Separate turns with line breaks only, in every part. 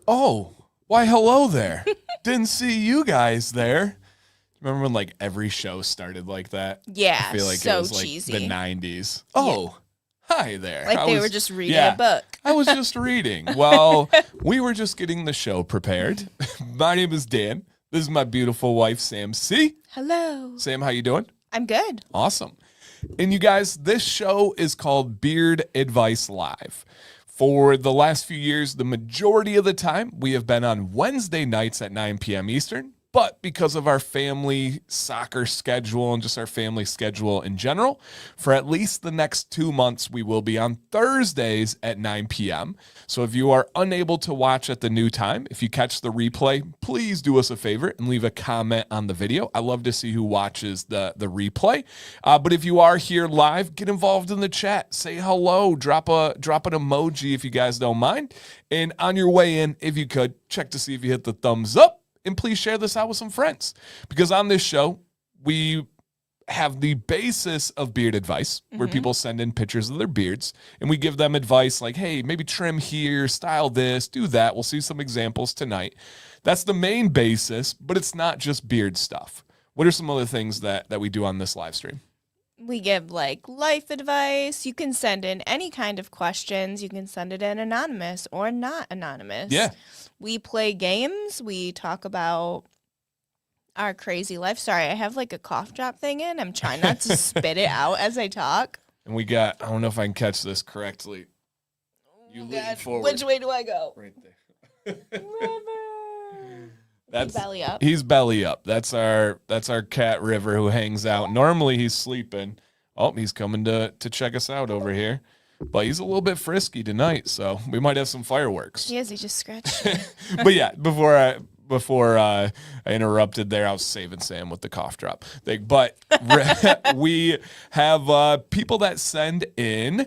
Oh, why, hello there. Didn't see you guys there. Remember when like every show started like that?
Yeah,
I feel like
so
it was like
cheesy.
the 90s. Oh, hi there.
Like they were just reading a book.
I was just reading. Well, we were just getting the show prepared. My name is Dan. This is my beautiful wife, Sam C.
Hello.
Sam, how you doing?
I'm good.
Awesome. And you guys, this show is called Beard Advice Live. For the last few years, the majority of the time, we have been on Wednesday nights at 9 p.m. Eastern. But because of our family soccer schedule and just our family schedule in general, for at least the next 2 months, we will be on Thursdays at 9 p.m. So if you are unable to watch at the new time, if you catch the replay, please do us a favor and leave a comment on the video. I love to see who watches the replay. But if you are here live, get involved in the chat. Say hello. Drop an emoji if you guys don't mind. And on your way in, if you could, check to see if you hit the thumbs up. And please share this out with some friends. Because on this show, we have the basis of beard advice, where people send in pictures of their beards, and we give them advice like, hey, maybe trim here, style this, do that. We'll see some examples tonight. That's the main basis, but it's not just beard stuff. What are some other things that we do on this live stream?
We give like life advice. You can send in any kind of questions. You can send it in anonymous or not anonymous.
Yeah.
We play games. We talk about our crazy life. Sorry, I have like a cough drop thing in. I'm trying not to spit it out as I talk.
And we got, I don't know if I can catch this correctly. You lean forward.
Which way do I go?
Right there.
River.
That's
belly up.
He's belly up. That's our cat River, who hangs out. Normally he's sleeping. Oh, he's coming to check us out over here. But he's a little bit frisky tonight, so we might have some fireworks.
He just scratched me.
But yeah, before I interrupted there, I was saving Sam with the cough drop thing. But we have people that send in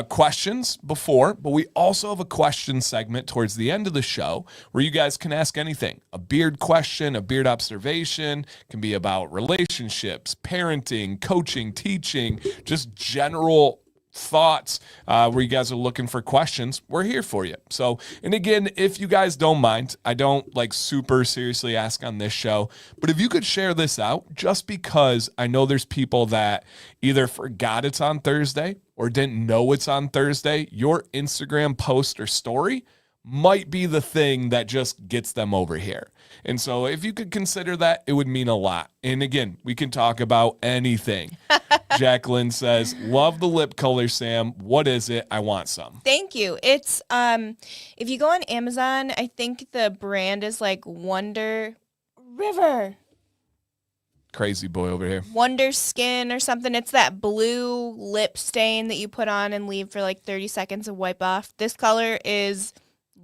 questions before, but we also have a question segment towards the end of the show where you guys can ask anything. A beard question, a beard observation, can be about relationships, parenting, coaching, teaching, just general thoughts where you guys are looking for questions. We're here for you. So, and again, if you guys don't mind, I don't like super seriously ask on this show, but if you could share this out, just because I know there's people that either forgot it's on Thursday or didn't know it's on Thursday, your Instagram post or story might be the thing that just gets them over here. And so if you could consider that, it would mean a lot. And again, we can talk about anything. Jacqueline says, love the lip color, Sam. What is it? I want some.
Thank you. It's if you go on Amazon, I think the brand is like Wonder River.
Crazy boy over here.
Wonder Skin or something. It's that blue lip stain that you put on and leave for like 30 seconds and wipe off. This color is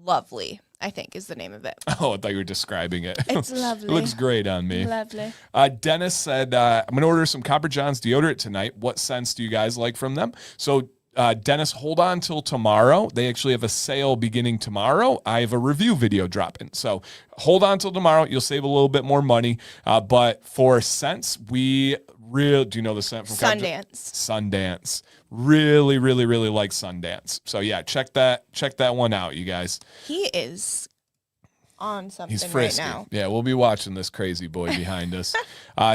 lovely, I think is the name of it.
Oh, I thought you were describing it.
It's lovely.
It looks great on me.
Lovely.
Dennis said, I'm going to order some Copper John's deodorant tonight. What scents do you guys like from them? So Dennis, hold on till tomorrow. They actually have a sale beginning tomorrow. I have a review video dropping. So hold on till tomorrow. You'll save a little bit more money. But for scents, do you know the scent from
Sundance?
Sundance. Really, really, really like Sundance. So yeah, check that one out, you guys.
He is on something
He's frisky
right now.
Yeah, we'll be watching this crazy boy behind us.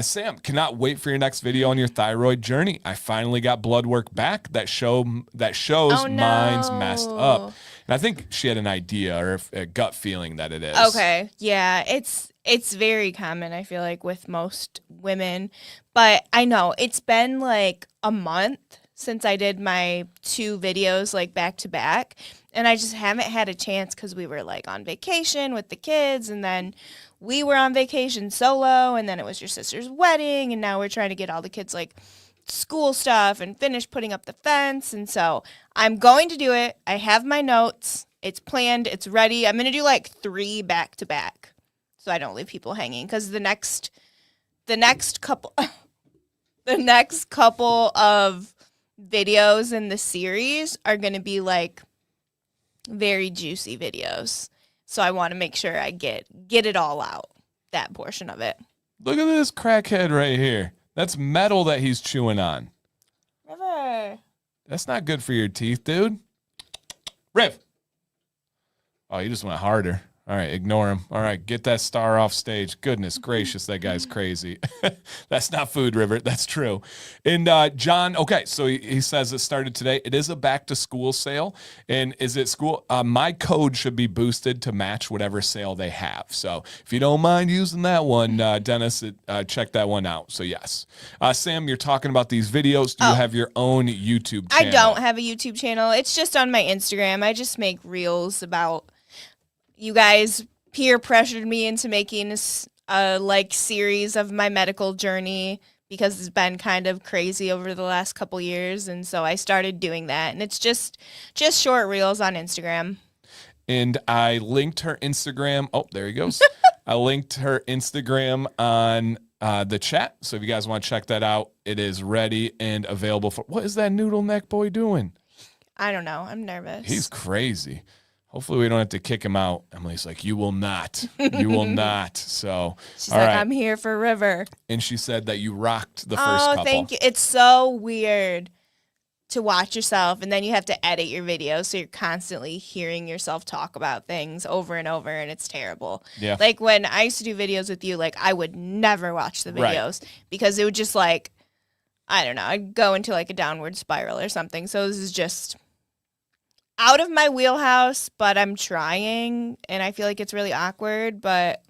Sam, cannot wait for your next video on your thyroid journey. I finally got blood work back that shows mine's messed up. And I think she had an idea or a gut feeling that it is.
Okay, yeah, it's very common, I feel like, with most women. But I know it's been like a month since I did my 2 videos like back to back. And I just haven't had a chance because we were like on vacation with the kids, and then we were on vacation solo, and then it was your sister's wedding, and now we're trying to get all the kids like school stuff and finish putting up the fence. And so I'm going to do it. I have my notes. It's planned. It's ready. I'm going to do like 3 back to back so I don't leave people hanging, because the next couple of videos in the series are going to be like very juicy videos. So I want to make sure I get it all out, that portion of it.
Look at this crackhead right here. That's metal that he's chewing on.
River.
That's not good for your teeth, dude. Riv. Oh, you just went harder. All right, ignore him. All right, get that star off stage. Goodness gracious, that guy's crazy. That's not food, River. That's true. And John, okay, so he says it started today. It is a back to school sale. And is it school? My code should be boosted to match whatever sale they have. So if you don't mind using that one, Dennis, check that one out. So yes. Sam, you're talking about these videos. Do you have your own YouTube channel?
I don't have a YouTube channel. It's just on my Instagram. I just make reels about... You guys peer pressured me into making a series of my medical journey because it's been kind of crazy over the last couple years, and so I started doing that. And it's just short reels on Instagram.
And I linked her Instagram. Oh, there he goes. I linked her Instagram on the chat. So if you guys want to check that out, it is ready and available for. What is that noodle neck boy doing?
I don't know. I'm nervous.
He's crazy. Hopefully we don't have to kick him out. Emily's like, you will not. You will not. So,
she's like, I'm here for River.
And she said that you rocked the first couple.
Oh, thank you. It's so weird to watch yourself, and then you have to edit your videos, so you're constantly hearing yourself talk about things over and over, and it's terrible.
Yeah.
Like when I used to do videos with you, I would never watch the videos because it would just I don't know, I'd go into a downward spiral or something. So this is just... out of my wheelhouse, but I'm trying, and I feel like it's really awkward, but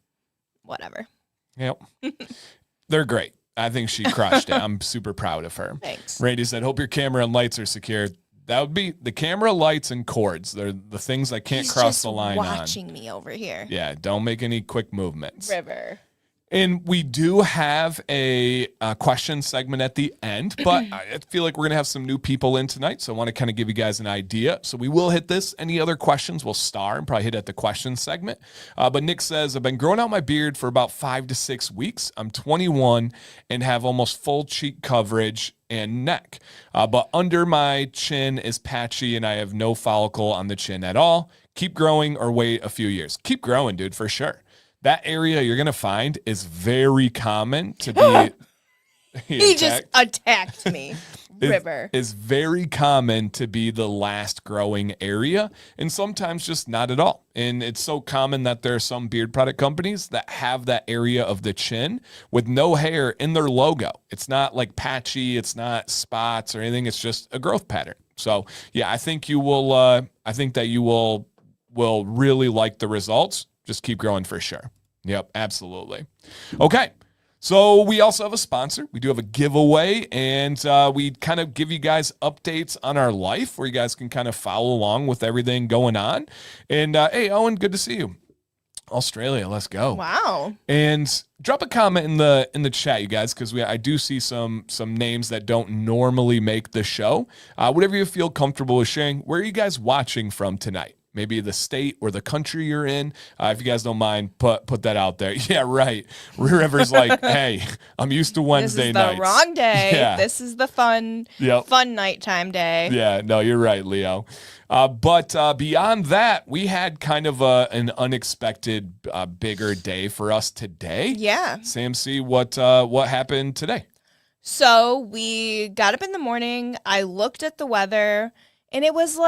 whatever.
Yep. They're great. I think she crushed it. I'm super proud of her.
Thanks.
Randy said, hope your camera and lights are secure. That would be the camera, lights, and cords. They're the things I can't cross the line on.
He's watching me over here.
Yeah, don't make any quick movements.
River.
And we do have a question segment at the end, but I feel like we're going to have some new people in tonight, so I want to kind of give you guys an idea. So we will hit this. Any other questions, we'll star and probably hit at the question segment. But Nick says, I've been growing out my beard for about 5 to 6 weeks. I'm 21 and have almost full cheek coverage and neck. But under my chin is patchy and I have no follicle on the chin at all. Keep growing or wait a few years. Keep growing, dude, for sure. That area you're going to find is very common to be...
He just attacked me. River.
Is very common to be the last growing area, and sometimes just not at all. And it's so common that there are some beard product companies that have that area of the chin with no hair in their logo. It's not patchy, it's not spots or anything. It's just a growth pattern. So yeah, I think you will. I think that you will really like the results. Just keep growing for sure. Yep, absolutely. Okay. So we also have a sponsor. We do have a giveaway, and we kind of give you guys updates on our life where you guys can kind of follow along with everything going on. And hey, Owen, good to see you. Australia, let's go.
Wow.
And drop a comment in the chat, you guys, because I do see some names that don't normally make the show. Whatever you feel comfortable with sharing. Where are you guys watching from tonight? Maybe the state or the country you're in. If you guys don't mind, put that out there. Yeah, right. River's like, hey, I'm used to Wednesday nights.
This is the wrong day.
Yeah.
This is the fun nighttime day.
Yeah, no, you're right, Leo. But beyond that, we had kind of an unexpected bigger day for us today.
Yeah.
Sam C, what happened today?
So we got up in the morning. I looked at the weather, and it was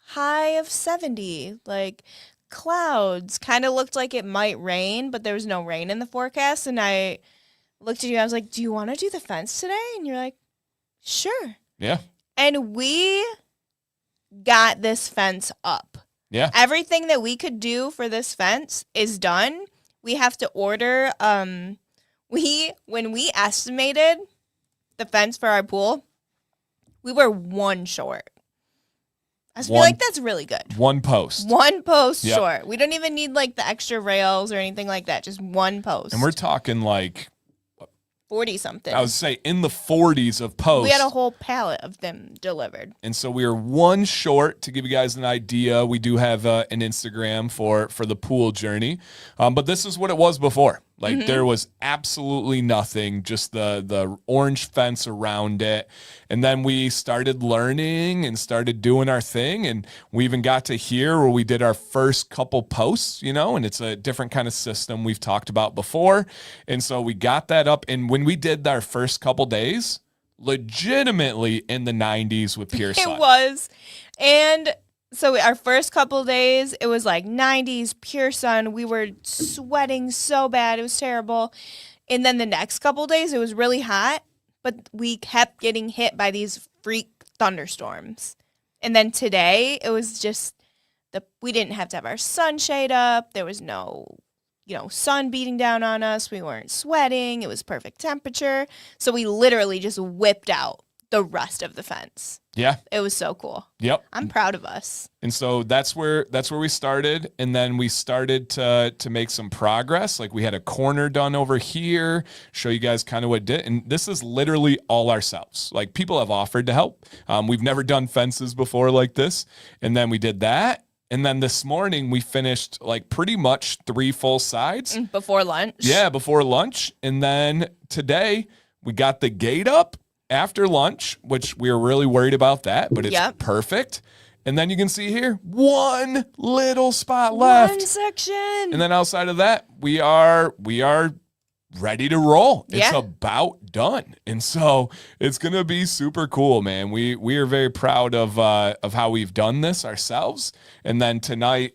high of 70, clouds. Kind of looked like it might rain, but there was no rain in the forecast. And I looked at you. I was like, do you want to do the fence today? And you're like, sure.
Yeah.
And we got this fence up.
Yeah.
Everything that we could do for this fence is done. We have to order. When we estimated the fence for our pool, we were one short. I feel like that's really good.
One post.
One post short. We don't even need the extra rails or anything like that. Just one post.
And we're talking
40 something.
I would say in the 40s of posts.
We had a whole pallet of them delivered.
And so we are one short. To give you guys an idea, we do have an Instagram for the pool journey. But this is what it was before. There was absolutely nothing, just the orange fence around it. And then we started learning and started doing our thing. And we even got to here where we did our first couple posts, and it's a different kind of system we've talked about before. And so we got that up. And when we did our first couple days, legitimately in the 90s with pure sun.
It was. And So our first couple days, it was like 90s, pure sun. We were sweating so bad. It was terrible. And then the next couple days, it was really hot, but we kept getting hit by these freak thunderstorms. And then today, it was just we didn't have to have our sunshade up. There was no, sun beating down on us. We weren't sweating. It was perfect temperature. So we literally just whipped out the rest of the fence.
Yeah.
It was so cool.
Yep.
I'm proud of us.
And so that's where we started, and then we started to make some progress. Like we had a corner done over here, show you guys kind of what it did. And this is literally all ourselves. Like people have offered to help. We've never done fences before like this. And then we did that. And then this morning we finished like pretty much 3 full sides.
Before lunch.
Yeah, before lunch. And then today we got the gate up after lunch, which we were really worried about that, but it's perfect. And then you can see here, one little spot left.
One section.
And then outside of that, we are ready to roll.
Yeah.
It's about done. And so it's going to be super cool, man. We are very proud of how we've done this ourselves. And then today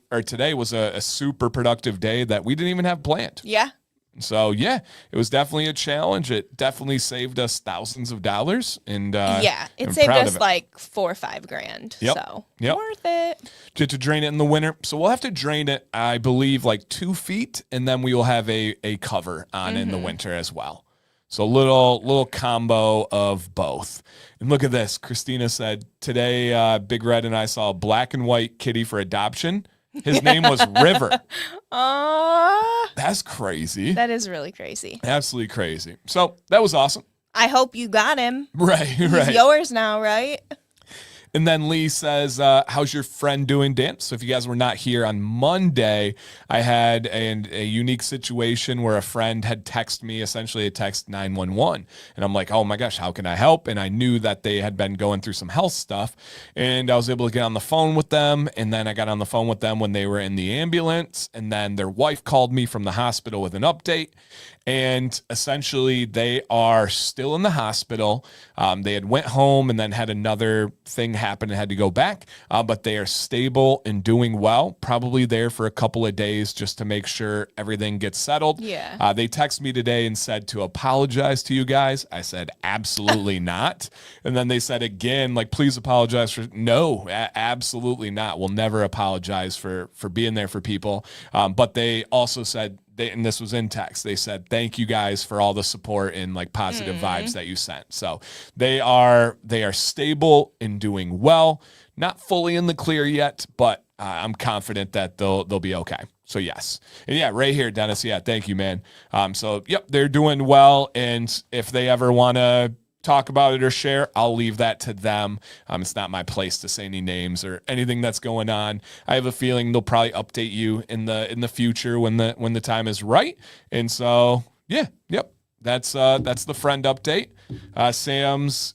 was a super productive day that we didn't even have planned.
Yeah.
So yeah, it was definitely a challenge. It definitely saved us thousands of dollars, and
it saved us like $4 or $5 grand.
Yep.
So
Yep.
worth it.
To drain it in the winter. So we'll have to drain it, I believe, like 2 feet, and then we will have a cover on in the winter as well. So little combo of both. And look at this. Christina said today, Big Red and I saw a black and white kitty for adoption. His name was River. That's crazy.
That is really crazy.
Absolutely crazy. So that was awesome.
I hope you got him.
Right.
He's yours now, right?
And then Lee says, how's your friend doing, Dan? So if you guys were not here on Monday, I had a unique situation where a friend had texted me, essentially a text 911. And I'm like, oh my gosh, how can I help? And I knew that they had been going through some health stuff. And I was able to get on the phone with them. And then I got on the phone with them when they were in the ambulance. And then their wife called me from the hospital with an update. And essentially, they are still in the hospital. They had went home and then had another thing happen and had to go back. But they are stable and doing well. Probably there for a couple of days just to make sure everything gets settled.
Yeah.
They texted me today and said to apologize to you guys. I said, absolutely not. And then they said again, like, please apologize for. No, absolutely not. We'll never apologize for being there for people. But they also said, and this was in text, they said, thank you guys for all the support and like positive vibes that you sent. So they are stable and doing well, not fully in the clear yet, but I'm confident that they'll be okay. So yes. And yeah, right here, Dennis. Yeah. Thank you, man. So yep, they're doing well. And if they ever want to talk about it or share, I'll leave that to them. It's not my place to say any names or anything that's going on. I have a feeling they'll probably update you in the future when the time is right. And so yeah, yep, that's the friend update. Sam's,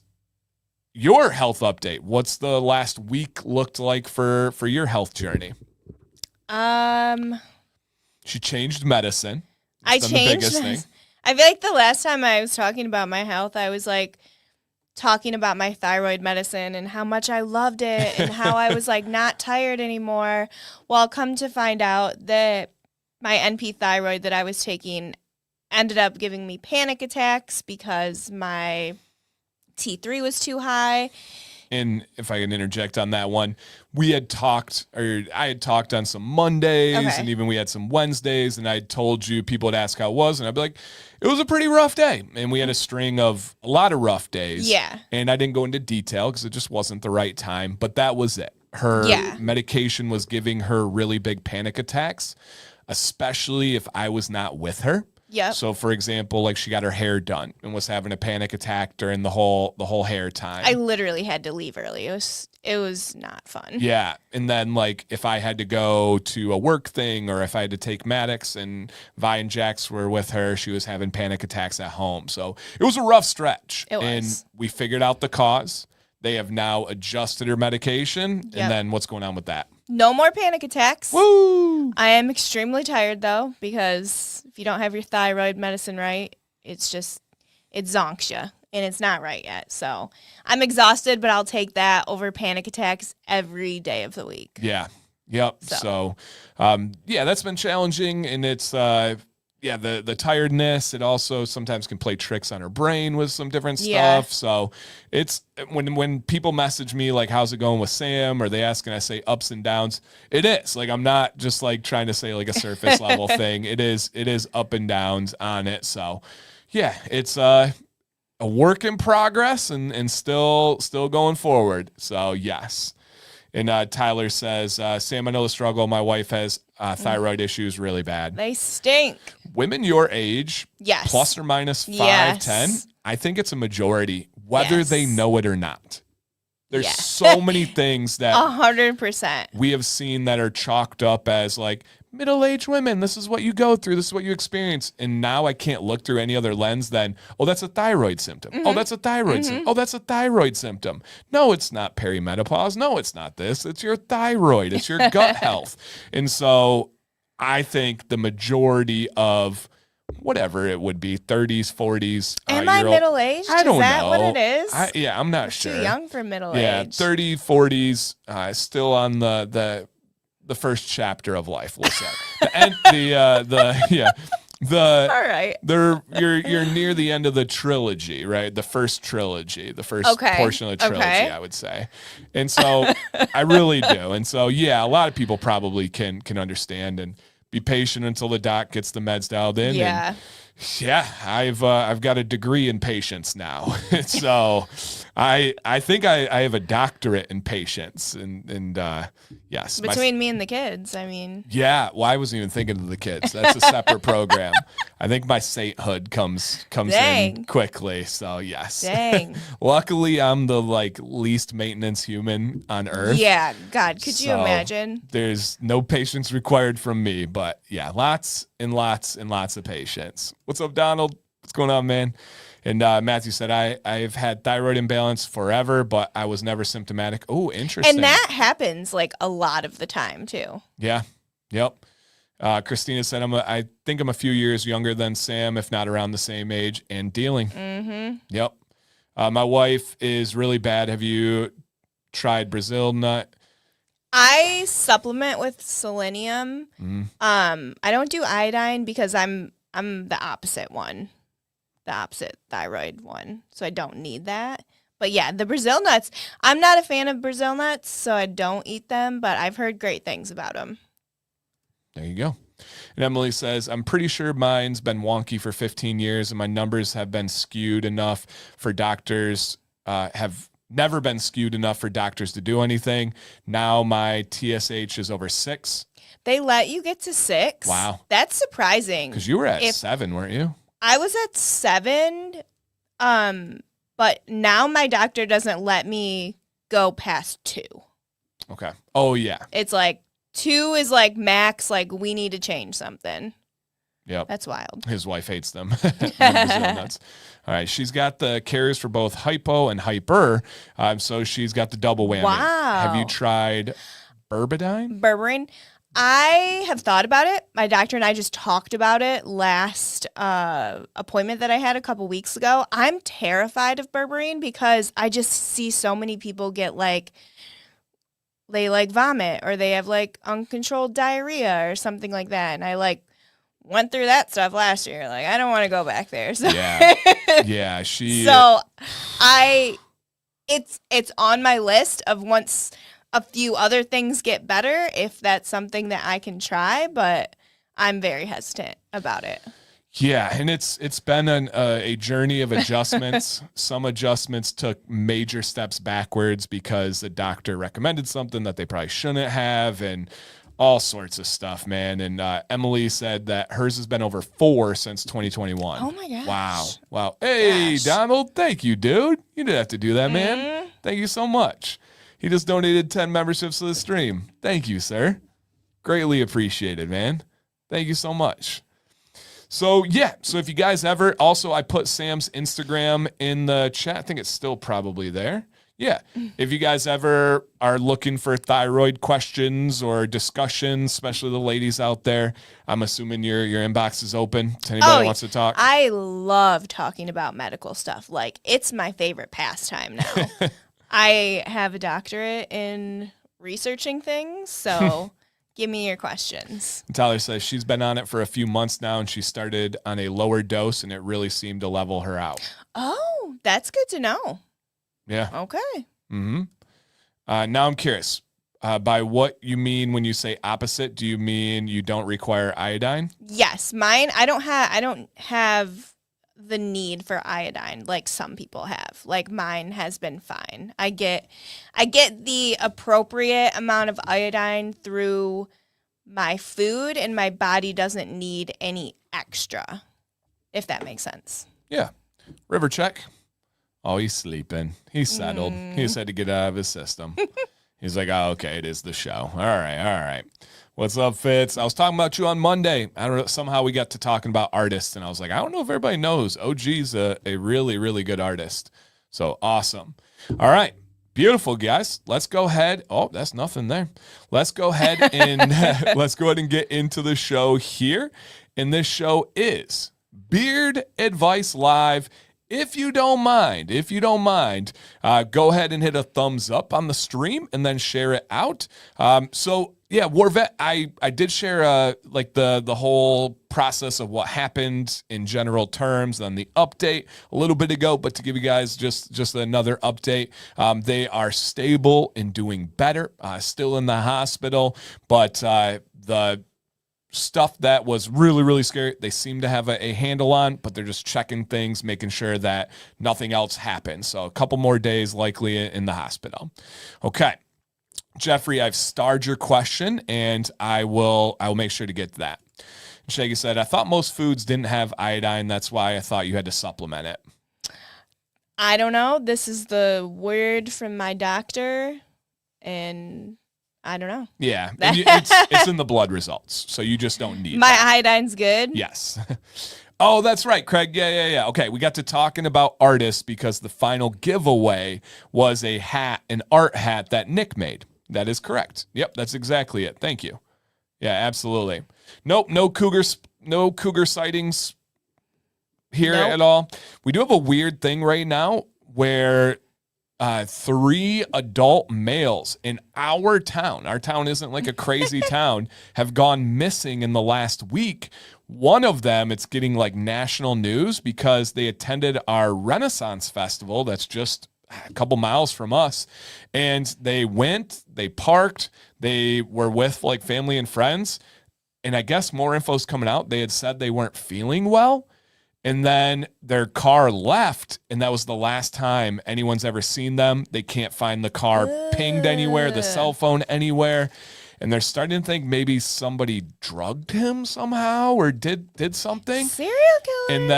your health update. What's the last week looked like for your health journey? She changed medicine.
I changed. I feel like the last time I was talking about my health, I was like talking about my thyroid medicine and how much I loved it and how I was like not tired anymore. Well, come to find out that my NP thyroid that I was taking ended up giving me panic attacks because my T3 was too high.
And if I can interject on that one, I had talked on some Mondays and even we had some Wednesdays, and I told you, people would ask how it was, and I'd be like, it was a pretty rough day. And we had a string of a lot of rough days.
Yeah.
And I didn't go into detail because it just wasn't the right time, but that was it. Her medication was giving her really big panic attacks, especially if I was not with her.
Yeah.
So for example, like she got her hair done and was having a panic attack during the whole hair time.
I literally had to leave early. It was not fun.
Yeah. And then like if I had to go to a work thing or if I had to take Maddox and Vi and Jax were with her, she was having panic attacks at home. So it was a rough stretch.
It was.
And we figured out the cause. They have now adjusted her medication. Yep. And then what's going on with that?
No more panic attacks.
Woo!
I am extremely tired though, because if you don't have your thyroid medicine right, it zonks you. and it's not right yet. So I'm exhausted, but I'll take that over panic attacks every day of the week.
Yeah. Yep. So, that's been challenging, and it's, the tiredness. It also sometimes can play tricks on her brain with some different stuff. So it's when people message me like, how's it going with Sam? Or they ask and I say ups and downs. It is like, I'm not just like trying to say like a surface level thing. It is up and downs on it. So yeah, it's a work in progress and still going forward. So yes. And Tyler says, Sam, I know the struggle. My wife has thyroid issues really bad.
They stink.
Women your age,
yes,
plus or minus 5'10",
yes.
I think it's a majority, whether they know it or not. There's so many things that
100%
we have seen that are chalked up as like middle-aged women. This is what you go through. This is what you experience. And now I can't look through any other lens than, oh, that's a thyroid symptom. Oh, that's a thyroid symptom. Oh, that's a thyroid symptom. No, it's not perimenopause. No, it's not this. It's your thyroid. It's your gut health. And so I think the majority of whatever it would be, 30s, 40s.
Am I middle-aged?
I don't know.
Is that what it is?
I'm not sure.
Too young for middle-aged.
Yeah, 30, 40s, still on the first chapter of life, we'll say.
All right.
You're near the end of the trilogy, right? The first trilogy, the first portion of the trilogy, I would say. And so I really do. And so, yeah, a lot of people probably can understand and be patient until the doc gets the meds dialed in.
Yeah.
And yeah, I've got a degree in patience now. So I think I have a doctorate in patience and yes.
Between me and the kids, I mean.
Yeah, well, I wasn't even thinking of the kids. That's a separate program. I think my sainthood comes in quickly. So yes.
Dang.
Luckily, I'm the least maintenance human on earth.
Yeah, God, could you imagine?
There's no patience required from me, but yeah, lots and lots and lots of patience. What's up, Donald? What's going on, man? And Matthew said, I've had thyroid imbalance forever, but I was never symptomatic. Oh, interesting.
And that happens a lot of the time too.
Yeah. Yep. Christina said, I think I'm a few years younger than Sam, if not around the same age, and dealing. Mm-hmm. Yep. My wife is really bad. Have you tried Brazil nut?
I supplement with selenium. I don't do iodine because I'm the opposite one, the opposite thyroid one. So I don't need that. But yeah, the Brazil nuts, I'm not a fan of Brazil nuts, so I don't eat them, but I've heard great things about them.
There you go. And Emily says, I'm pretty sure mine's been wonky for 15 years and my numbers have been skewed enough for doctors, have never been skewed enough for doctors to do anything. Now my TSH is over 6.
They let you get to 6?
Wow.
That's surprising.
Because you were at 7, weren't you?
I was at 7, but now my doctor doesn't let me go past 2.
Okay. Oh, yeah.
It's 2 is max, we need to change something.
Yep.
That's wild.
His wife hates them. Nuts. All right. She's got the carriers for both hypo and hyper. So she's got the double whammy.
Wow.
Have you tried Berberine?
Berberine. I have thought about it. My doctor and I just talked about it last appointment that I had a couple weeks ago. I'm terrified of berberine because I just see so many people get they vomit or they have uncontrolled diarrhea or something like that. And I went through that stuff last year. I don't want to go back there. So.
Yeah. Yeah.
So it's on my list of once a few other things get better, if that's something that I can try, but I'm very hesitant about it.
Yeah, and it's been a journey of adjustments. Some adjustments took major steps backwards because the doctor recommended something that they probably shouldn't have, and all sorts of stuff, man. And Emily said that hers has been over 4 since 2021.
Oh my gosh.
Wow. Hey, Donald, thank you, dude. You didn't have to do that, man. Thank you so much. He just donated 10 memberships to the stream. Thank you, sir. Greatly appreciated, man. Thank you so much. So, yeah. So if you guys ever, also I put Sam's Instagram in the chat. I think it's still probably there. Yeah. If you guys ever are looking for thyroid questions or discussions, especially the ladies out there, I'm assuming your inbox is open to anybody that wants to talk.
I love talking about medical stuff. Like, it's my favorite pastime now. I have a doctorate in researching things, so give me your questions.
Tyler says she's been on it for a few months now, and she started on a lower dose, and it really seemed to level her out.
Oh, that's good to know.
Yeah.
Okay.
Mm-hmm. Now I'm curious. By what you mean when you say opposite, do you mean you don't require iodine?
Yes, mine. I don't have the need for iodine like some people have. Like, mine has been fine. I get the appropriate amount of iodine through my food, and my body doesn't need any extra, if that makes sense.
Yeah. River check. Oh, he's sleeping. He's settled. He just had to get out of his system. He's like, oh, okay, it is the show. All right. What's up, Fitz? I was talking about you on Monday. I don't know. Somehow we got to talking about artists, and I was like, I don't know if everybody knows. OG's a really, really good artist. So awesome. All right. Beautiful, guys. Let's go ahead. Oh, that's nothing there. Let's go ahead and get into the show here. And this show is Beard Advice Live. If you don't mind, go ahead and hit a thumbs up on the stream and then share it out. Warvet, I did share like the whole process of what happened in general terms on the update a little bit ago, but to give you guys just another update, they are stable and doing better, still in the hospital, but the stuff that was really, really scary, they seem to have a handle on, but they're just checking things, making sure that nothing else happens. So a couple more days likely in the hospital. Okay. Jeffrey, I've starred your question, and I will make sure to get to that. Shaggy said, I thought most foods didn't have iodine. That's why I thought you had to supplement it.
I don't know. This is the word from my doctor, and I don't know.
Yeah, it's in the blood results, so you just don't need
my
that.
Iodine's good?
Yes. Oh, that's right, Craig. Yeah. Okay, we got to talking about artists because the final giveaway was a hat, an art hat that Nick made. That is correct. Yep, that's exactly it. Thank you. Yeah, absolutely. Nope, no cougar sightings here at all. We do have a weird thing right now where 3 adult males in our town isn't like a crazy town, have gone missing in the last week. One of them, it's getting like national news because they attended our Renaissance Festival that's just a couple miles from us, and they parked, they were with like family and friends, and I guess more info's coming out. They had said they weren't feeling well, and then their car left, and that was the last time anyone's ever seen them. They can't find the car pinged anywhere, the cell phone anywhere. And they're starting to think maybe somebody drugged him somehow or did something.
Serial killer.
And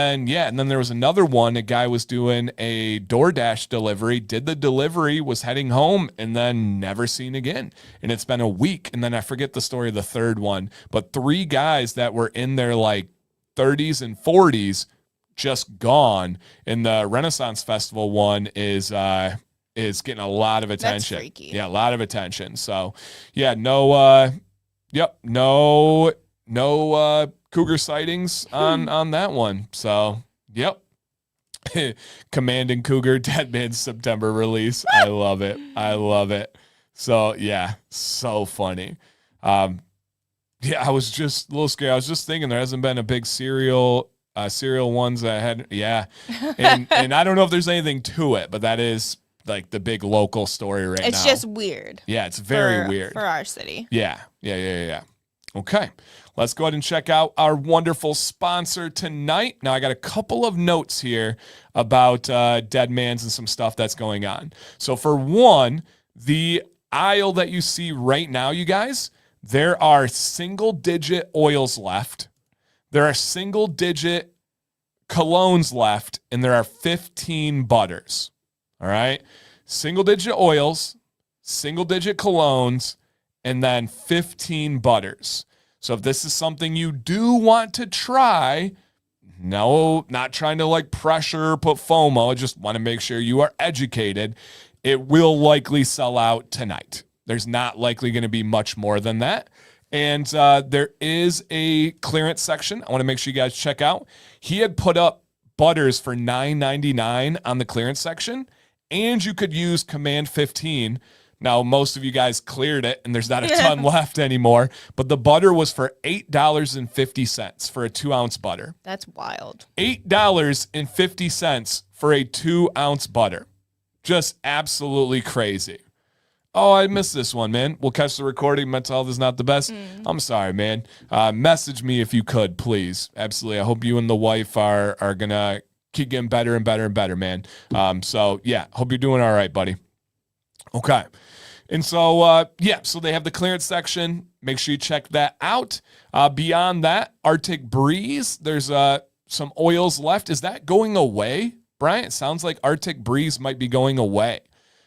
then there was another one. A guy was doing a DoorDash delivery, did the delivery, was heading home, and then never seen again. And it's been a week. And then I forget the story of the third one. But 3 guys that were in their like 30s and 40s just gone. And the Renaissance Festival one is getting a lot of attention.
That's freaky.
Yeah, a lot of attention. So, yeah, no cougar sightings on that one. So, yep. Commanding Cougar Deadman's September release. I love it. So, yeah, so funny. I was just a little scared. I was just thinking there hasn't been a big serial ones that had, and I don't know if there's anything to it, but that is like the big local story right now.
It's just weird.
Yeah, it's very weird.
For our city.
Yeah. Okay. Let's go ahead and check out our wonderful sponsor tonight. Now, I got a couple of notes here about Deadman's and some stuff that's going on. So for one, the aisle that you see right now, you guys, there are single-digit oils left. There are single-digit colognes left, and there are 15 butters. All right. Single-digit oils, single-digit colognes, and then 15 butters. So if this is something you do want to try, no, not trying to like pressure or put FOMO, I just want to make sure you are educated. it will likely sell out tonight. There's not likely going to be much more than that. And there is a clearance section I want to make sure you guys check out. He had put up butters for $9.99 on the clearance section, and you could use Command 15. Now, most of you guys cleared it, and there's not a ton left anymore, but the butter was for $8.50 for a 2-ounce butter.
That's wild.
$8.50 for a 2-ounce butter. Just absolutely crazy. Oh, I missed this one, man. We'll catch the recording. Mental health is not the best. I'm sorry, man. Message me if you could, please. Absolutely. I hope you and the wife are going to keep getting better and better and better, man. So, yeah, hope you're doing all right, buddy. Okay. And so, so they have the clearance section. Make sure you check that out. Beyond that, Arctic Breeze, there's some oils left. Is that going away, Brian? It sounds like Arctic Breeze might be going away.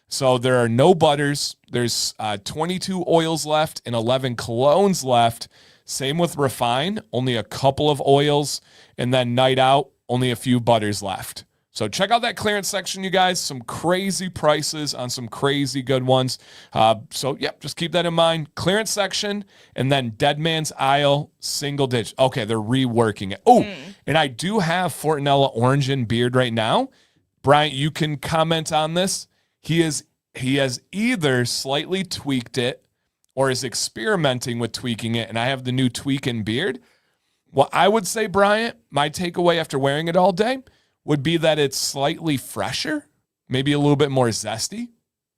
So there are no butters. There's 22 oils left and 11 colognes left. Same with Refine, only a couple of oils. And then Night Out, only a few butters left. So check out that clearance section, you guys. Some crazy prices on some crazy good ones. Just keep that in mind. Clearance section, and then Deadman's Aisle, single digit. Okay, they're reworking it. Oh, and I do have Fortinella Orange in Beard right now. Brian, you can comment on this. He has either slightly tweaked it or is experimenting with tweaking it, and I have the new Tweak in Beard. Well, I would say, Brian, my takeaway after wearing it all day would be that it's slightly fresher, maybe a little bit more zesty.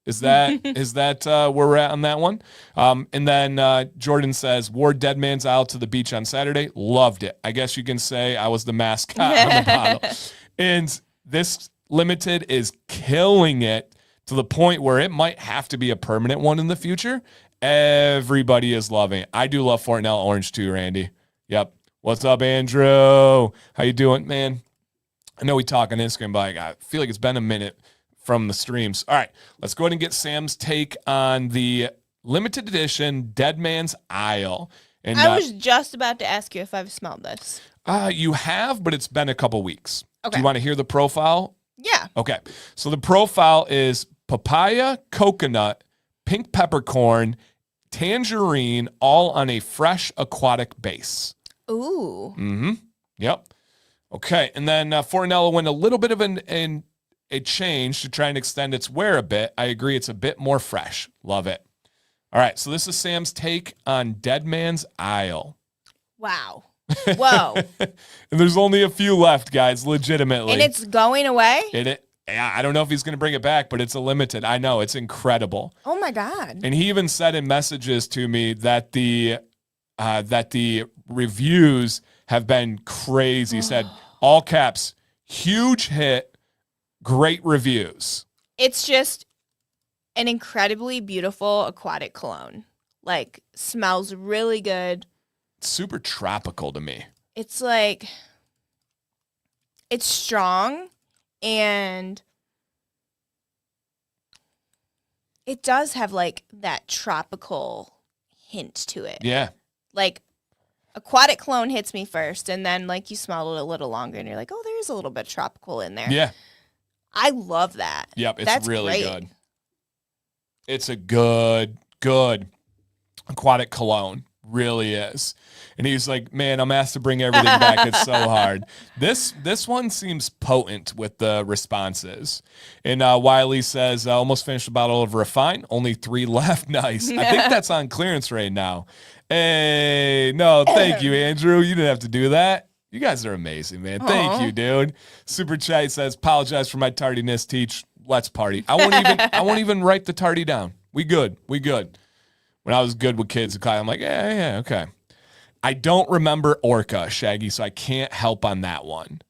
Is that where we're at on that one? And then Jordan says, wore Deadman's Aisle to the beach on Saturday. Loved it. I guess you can say I was the mascot on the bottle. And this limited is killing it to the point where it might have to be a permanent one in the future. Everybody is loving it. I do love Fortinella Orange too, Randy. Yep. What's up, Andrew? How you doing, man? I know we talk on Instagram, but I feel like it's been a minute from the streams. All right, let's go ahead and get Sam's take on the limited edition Deadman's Aisle. And
I was just about to ask you if I've smelled this.
You have, but it's been a couple weeks.
Okay.
Do you want to hear the profile?
Yeah.
Okay. So the profile is papaya, coconut, pink peppercorn, tangerine, all on a fresh aquatic base.
Ooh.
Mm-hmm. Yep. Okay. And then Fortinella went a little bit of a change to try and extend its wear a bit. I agree. It's a bit more fresh. Love it. All right. So this is Sam's take on Deadman's Aisle.
Wow. Whoa.
And there's only a few left, guys, legitimately.
And it's going away?
I don't know if he's going to bring it back, but it's a limited. I know. It's incredible.
Oh, my God.
And he even said in messages to me that the reviews have been crazy. He said, all caps, huge hit, great reviews.
It's just an incredibly beautiful aquatic cologne. Like, smells really good.
Super tropical to me.
It's like, it's strong, and it does have like that tropical hint to it.
Yeah.
Like, aquatic cologne hits me first, and then like you smell it a little longer and you're like, oh, there's a little bit tropical in there.
Yeah.
I love that.
Yep, it's
That's
really
great.
good. It's a good aquatic cologne. Really is. And he's like, man, I'm asked to bring everything back. It's so hard. This one seems potent with the responses. And Wiley says, almost finished a bottle of Refine. Only 3 left. Nice. I think that's on clearance right now. Hey, no, thank you, Andrew. You didn't have to do that. You guys are amazing, man. Thank you, dude. Super Chat says, apologize for my tardiness, Teach. Let's party. I won't even write the tardy down. We good. When I was good with kids, I'm like, yeah, okay. I don't remember Orca, Shaggy, so I can't help on that one.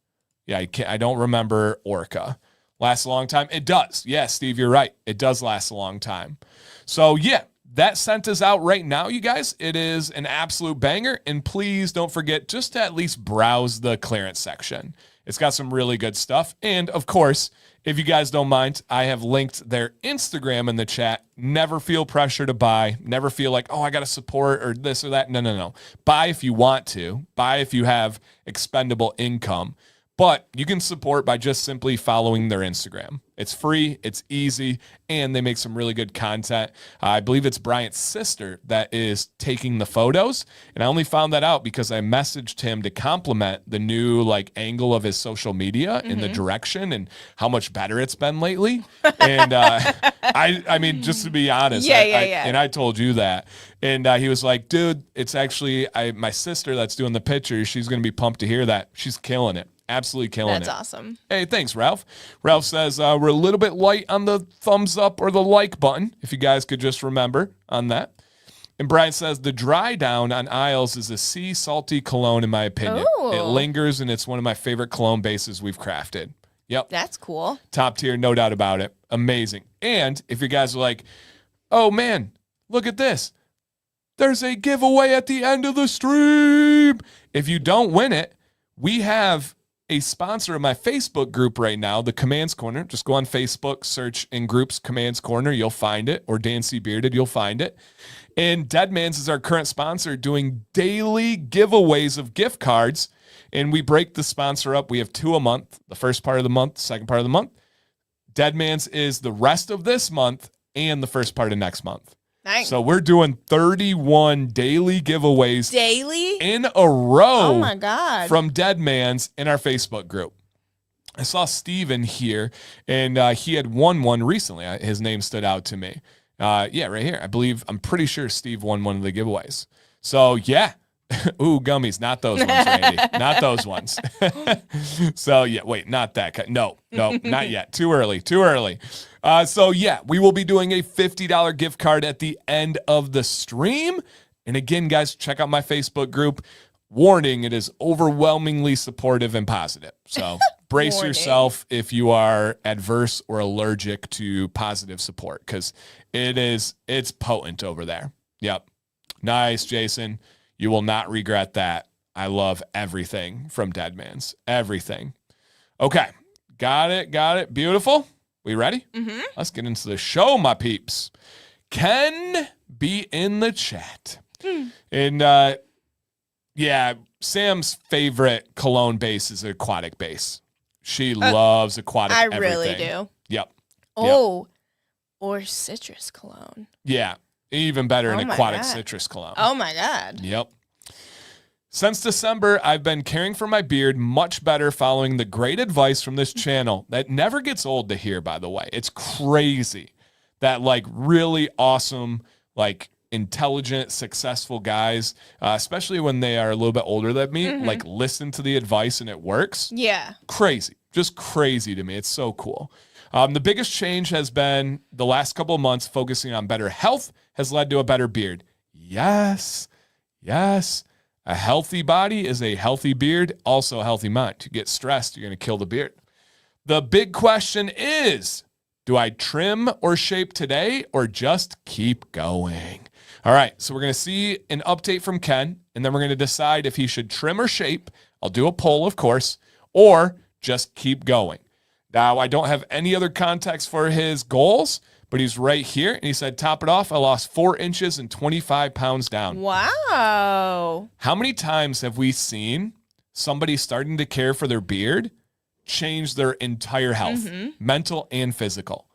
Yeah, I don't remember Orca. Lasts a long time? It does. Yeah, Steve, you're right. It does last a long time. So, yeah, that scent is out right now, you guys. It is an absolute banger, and please don't forget just to at least browse the clearance section. It's got some really good stuff. And, of course, if you guys don't mind, I have linked their Instagram in the chat. Never feel pressure to buy. Never feel like, oh, I got to support or this or that. No. Buy if you want to. Buy if you have expendable income. But you can support by just simply following their Instagram. It's free, it's easy, and they make some really good content. I believe it's Bryant's sister that is taking the photos, and I only found that out because I messaged him to compliment the new like angle of his social media in the direction and how much better it's been lately. And I mean, just to be honest, and I told you that, and he was like, "Dude, it's actually my sister that's doing the pictures. She's going to be pumped to hear that. She's killing it." Absolutely killing it.
That's awesome.
Hey, thanks, Ralph. Ralph says we're a little bit light on the thumbs up or the like button, if you guys could just remember on that. And Brian says the dry down on Isles is a sea salty cologne, in my opinion.
Ooh.
It lingers, and it's one of my favorite cologne bases we've crafted. Yep.
That's cool.
Top tier, no doubt about it. Amazing. And if you guys are like, oh, man, look at this. There's a giveaway at the end of the stream. If you don't win it, we have a sponsor of my Facebook group right now, the Commands Corner. Just go on Facebook, search in groups Commands Corner, you'll find it, or Dan C. Bearded, you'll find it. And Deadman's is our current sponsor, doing daily giveaways of gift cards. And we break the sponsor up. We have 2 a month, the first part of the month, second part of the month. Deadman's is the rest of this month and the first part of next month.
Nice.
So we're doing 31 daily giveaways
Daily?
in a row.
Oh my God.
From Deadman's in our Facebook group. I saw Steven here, and he had won one recently. His name stood out to me. Yeah, right here. I'm pretty sure Steve won one of the giveaways. So yeah. Ooh, gummies. Not those ones, Randy. Not those ones. So yeah, wait, not that. No, not yet. Too early. So yeah, we will be doing a $50 gift card at the end of the stream. And again, guys, check out my Facebook group. Warning, it is overwhelmingly supportive and positive. So brace yourself if you are adverse or allergic to positive support, because it's potent over there. Yep. Nice, Jason. You will not regret that. I love everything from Deadman's. Everything. Okay. Got it. Beautiful. We ready?
Mm-hmm.
Let's get into the show, my peeps. Ken be in the chat. And yeah, Sam's favorite cologne base is aquatic base. She loves aquatic everything.
I really do.
Yep.
Oh, or citrus cologne.
Yeah. Even better, an aquatic citrus cologne.
Oh my God.
Yep. Since December, I've been caring for my beard much better following the great advice from this channel that never gets old to hear, by the way. It's crazy that like really awesome, like intelligent, successful guys, especially when they are a little bit older than me, like listen to the advice and it works.
Yeah.
Crazy. Just crazy to me. It's so cool. The biggest change has been the last couple of months focusing on better health has led to a better beard. Yes. A healthy body is a healthy beard, also a healthy mind. You get stressed, you're going to kill the beard. The big question is, do I trim or shape today or just keep going? All right, so we're going to see an update from Ken, and then we're going to decide if he should trim or shape. I'll do a poll, of course, or just keep going. Now, I don't have any other context for his goals, but he's right here. And he said, top it off, I lost 4 inches and 25 pounds down.
Wow.
How many times have we seen somebody starting to care for their beard change their entire health, mental and physical?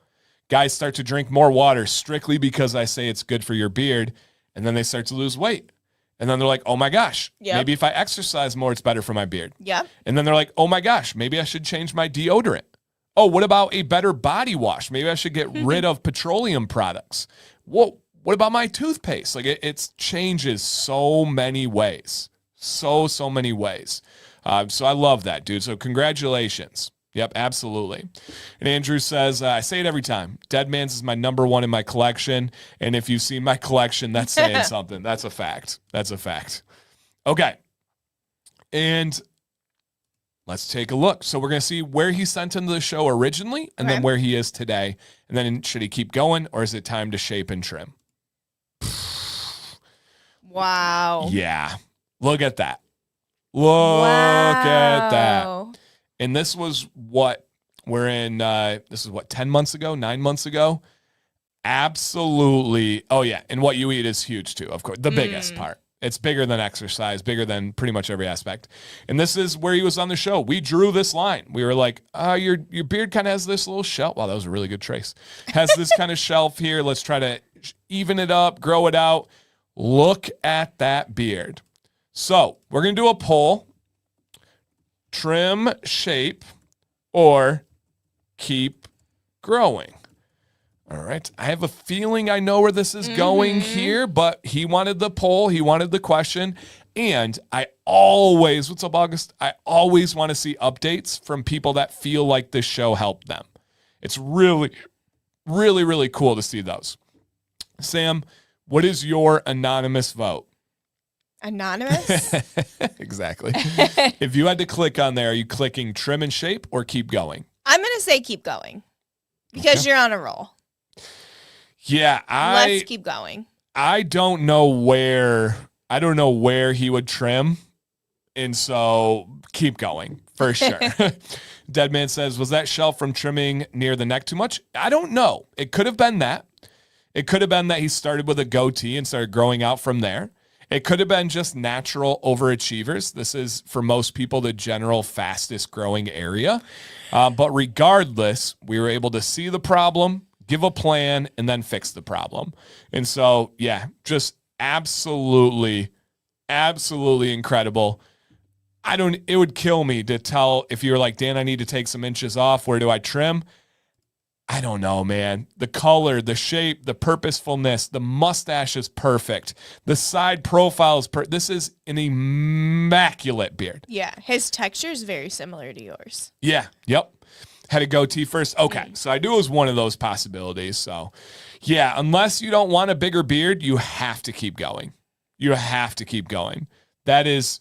Guys start to drink more water strictly because I say it's good for your beard, and then they start to lose weight. And then they're like, oh my gosh, maybe if I exercise more, it's better for my beard.
Yep.
And then they're like, oh my gosh, maybe I should change my deodorant. Oh, what about a better body wash? Maybe I should get rid of petroleum products. What about my toothpaste? Like it changes so many ways. So many ways. So I love that, dude. So congratulations. Yep, absolutely. And Andrew says, I say it every time. Deadman's is my number one in my collection. And if you see my collection, that's saying something. That's a fact. Okay. And let's take a look. So we're going to see where he sent into the show originally and then where he is today. And then should he keep going or is it time to shape and trim?
Wow.
Yeah. Look at that. Look at that. And this was what we're in. This is what, 10 months ago, 9 months ago. Absolutely. Oh, yeah. And what you eat is huge, too, of course. The biggest part. It's bigger than exercise, bigger than pretty much every aspect. And this is where he was on the show. We drew this line. We were like, your beard kind of has this little shelf. Wow, that was a really good trace. Has this kind of shelf here. Let's try to even it up, grow it out. Look at that beard. So we're going to do a poll. Trim, shape, or keep growing. All right. I have a feeling I know where this is going here, but he wanted the poll. He wanted the question. And what's up, August? I always want to see updates from people that feel like this show helped them. It's really, really, really cool to see those. Sam, what is your anonymous vote?
Anonymous?
Exactly. If you had to click on there, are you clicking trim and shape or keep going?
I'm going to say keep going because you're on a roll.
Yeah,
Let's keep going.
I don't know where he would trim, and so keep going for sure. Deadman says, was that shelf from trimming near the neck too much? I don't know. It could have been that. It could have been that he started with a goatee and started growing out from there. It could have been just natural overachievers. This is, for most people, the general fastest growing area. But regardless, we were able to see the problem, give a plan, and then fix the problem. And so, yeah, just absolutely, absolutely incredible. It would kill me to tell if you were like, Dan, I need to take some inches off. Where do I trim? I don't know, man. The color, the shape, the purposefulness, the mustache is perfect. The side profile is this is an immaculate beard.
Yeah, his texture is very similar to yours.
Yeah, yep. Had a goatee first. Okay, so I knew it was one of those possibilities. So, yeah, unless you don't want a bigger beard, you have to keep going. You have to keep going. That is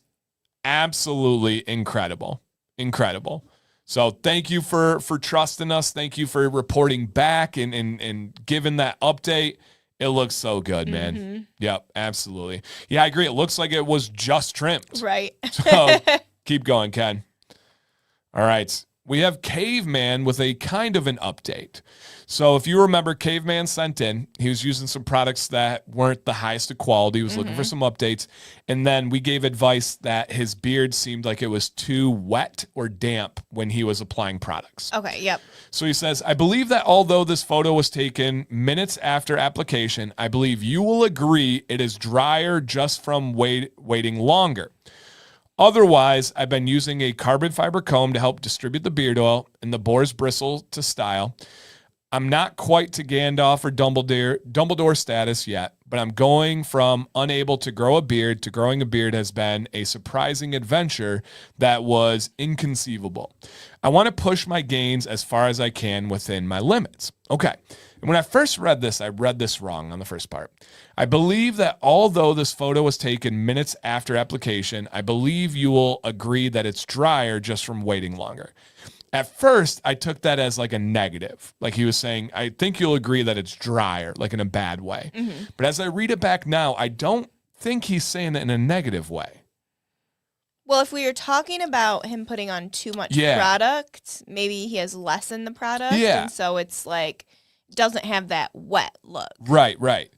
absolutely incredible. Incredible. So thank you for trusting us. Thank you for reporting back and giving that update. It looks so good, man. Mm-hmm. Yep, absolutely. Yeah, I agree. It looks like it was just trimmed.
Right.
So keep going, Ken. All right. We have Caveman with a kind of an update. So if you remember, Caveman sent in, he was using some products that weren't the highest of quality. He was looking for some updates. And then we gave advice that his beard seemed like it was too wet or damp when he was applying products.
Okay, yep.
So he says, I believe that although this photo was taken minutes after application, I believe you will agree it is drier just from waiting longer. Otherwise, I've been using a carbon fiber comb to help distribute the beard oil and the boar's bristle to style. I'm not quite to Gandalf or Dumbledore status yet, but I'm going from unable to grow a beard to growing a beard has been a surprising adventure that was inconceivable. I want to push my gains as far as I can within my limits. Okay. And when I first read this, I read this wrong on the first part. I believe that although this photo was taken minutes after application, I believe you will agree that it's drier just from waiting longer. At first, I took that as like a negative. Like he was saying, I think you'll agree that it's drier, like in a bad way. Mm-hmm. But as I read it back now, I don't think he's saying it in a negative way.
Well, if we were talking about him putting on too much product, maybe he has less in the product. Yeah. And so it's like, doesn't have that wet look.
Right.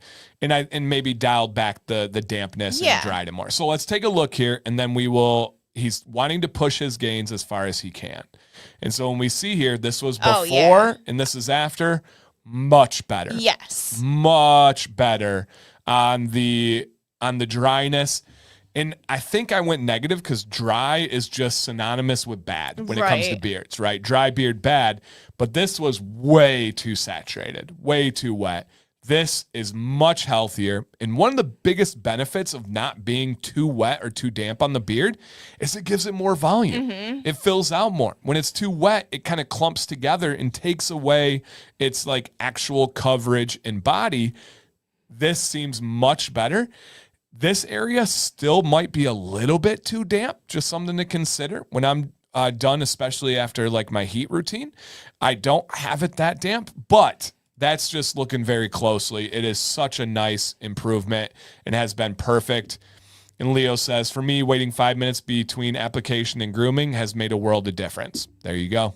And maybe dialed back the dampness and dried it more. So let's take a look here, and then he's wanting to push his gains as far as he can. And so when we see here, this was before and this is after, much better.
Yes.
Much better on the dryness. And I think I went negative because dry is just synonymous with bad when it comes to beards, right? Dry beard, bad. But this was way too saturated, way too wet. This is much healthier. And one of the biggest benefits of not being too wet or too damp on the beard is it gives it more volume. Mm-hmm. It fills out more. When it's too wet, it kind of clumps together and takes away its like actual coverage and body. This seems much better. This area still might be a little bit too damp, just something to consider when I'm done, especially after like my heat routine. I don't have it that damp, but that's just looking very closely. It is such a nice improvement and has been perfect. And Leo says, for me, waiting 5 minutes between application and grooming has made a world of difference. There you go.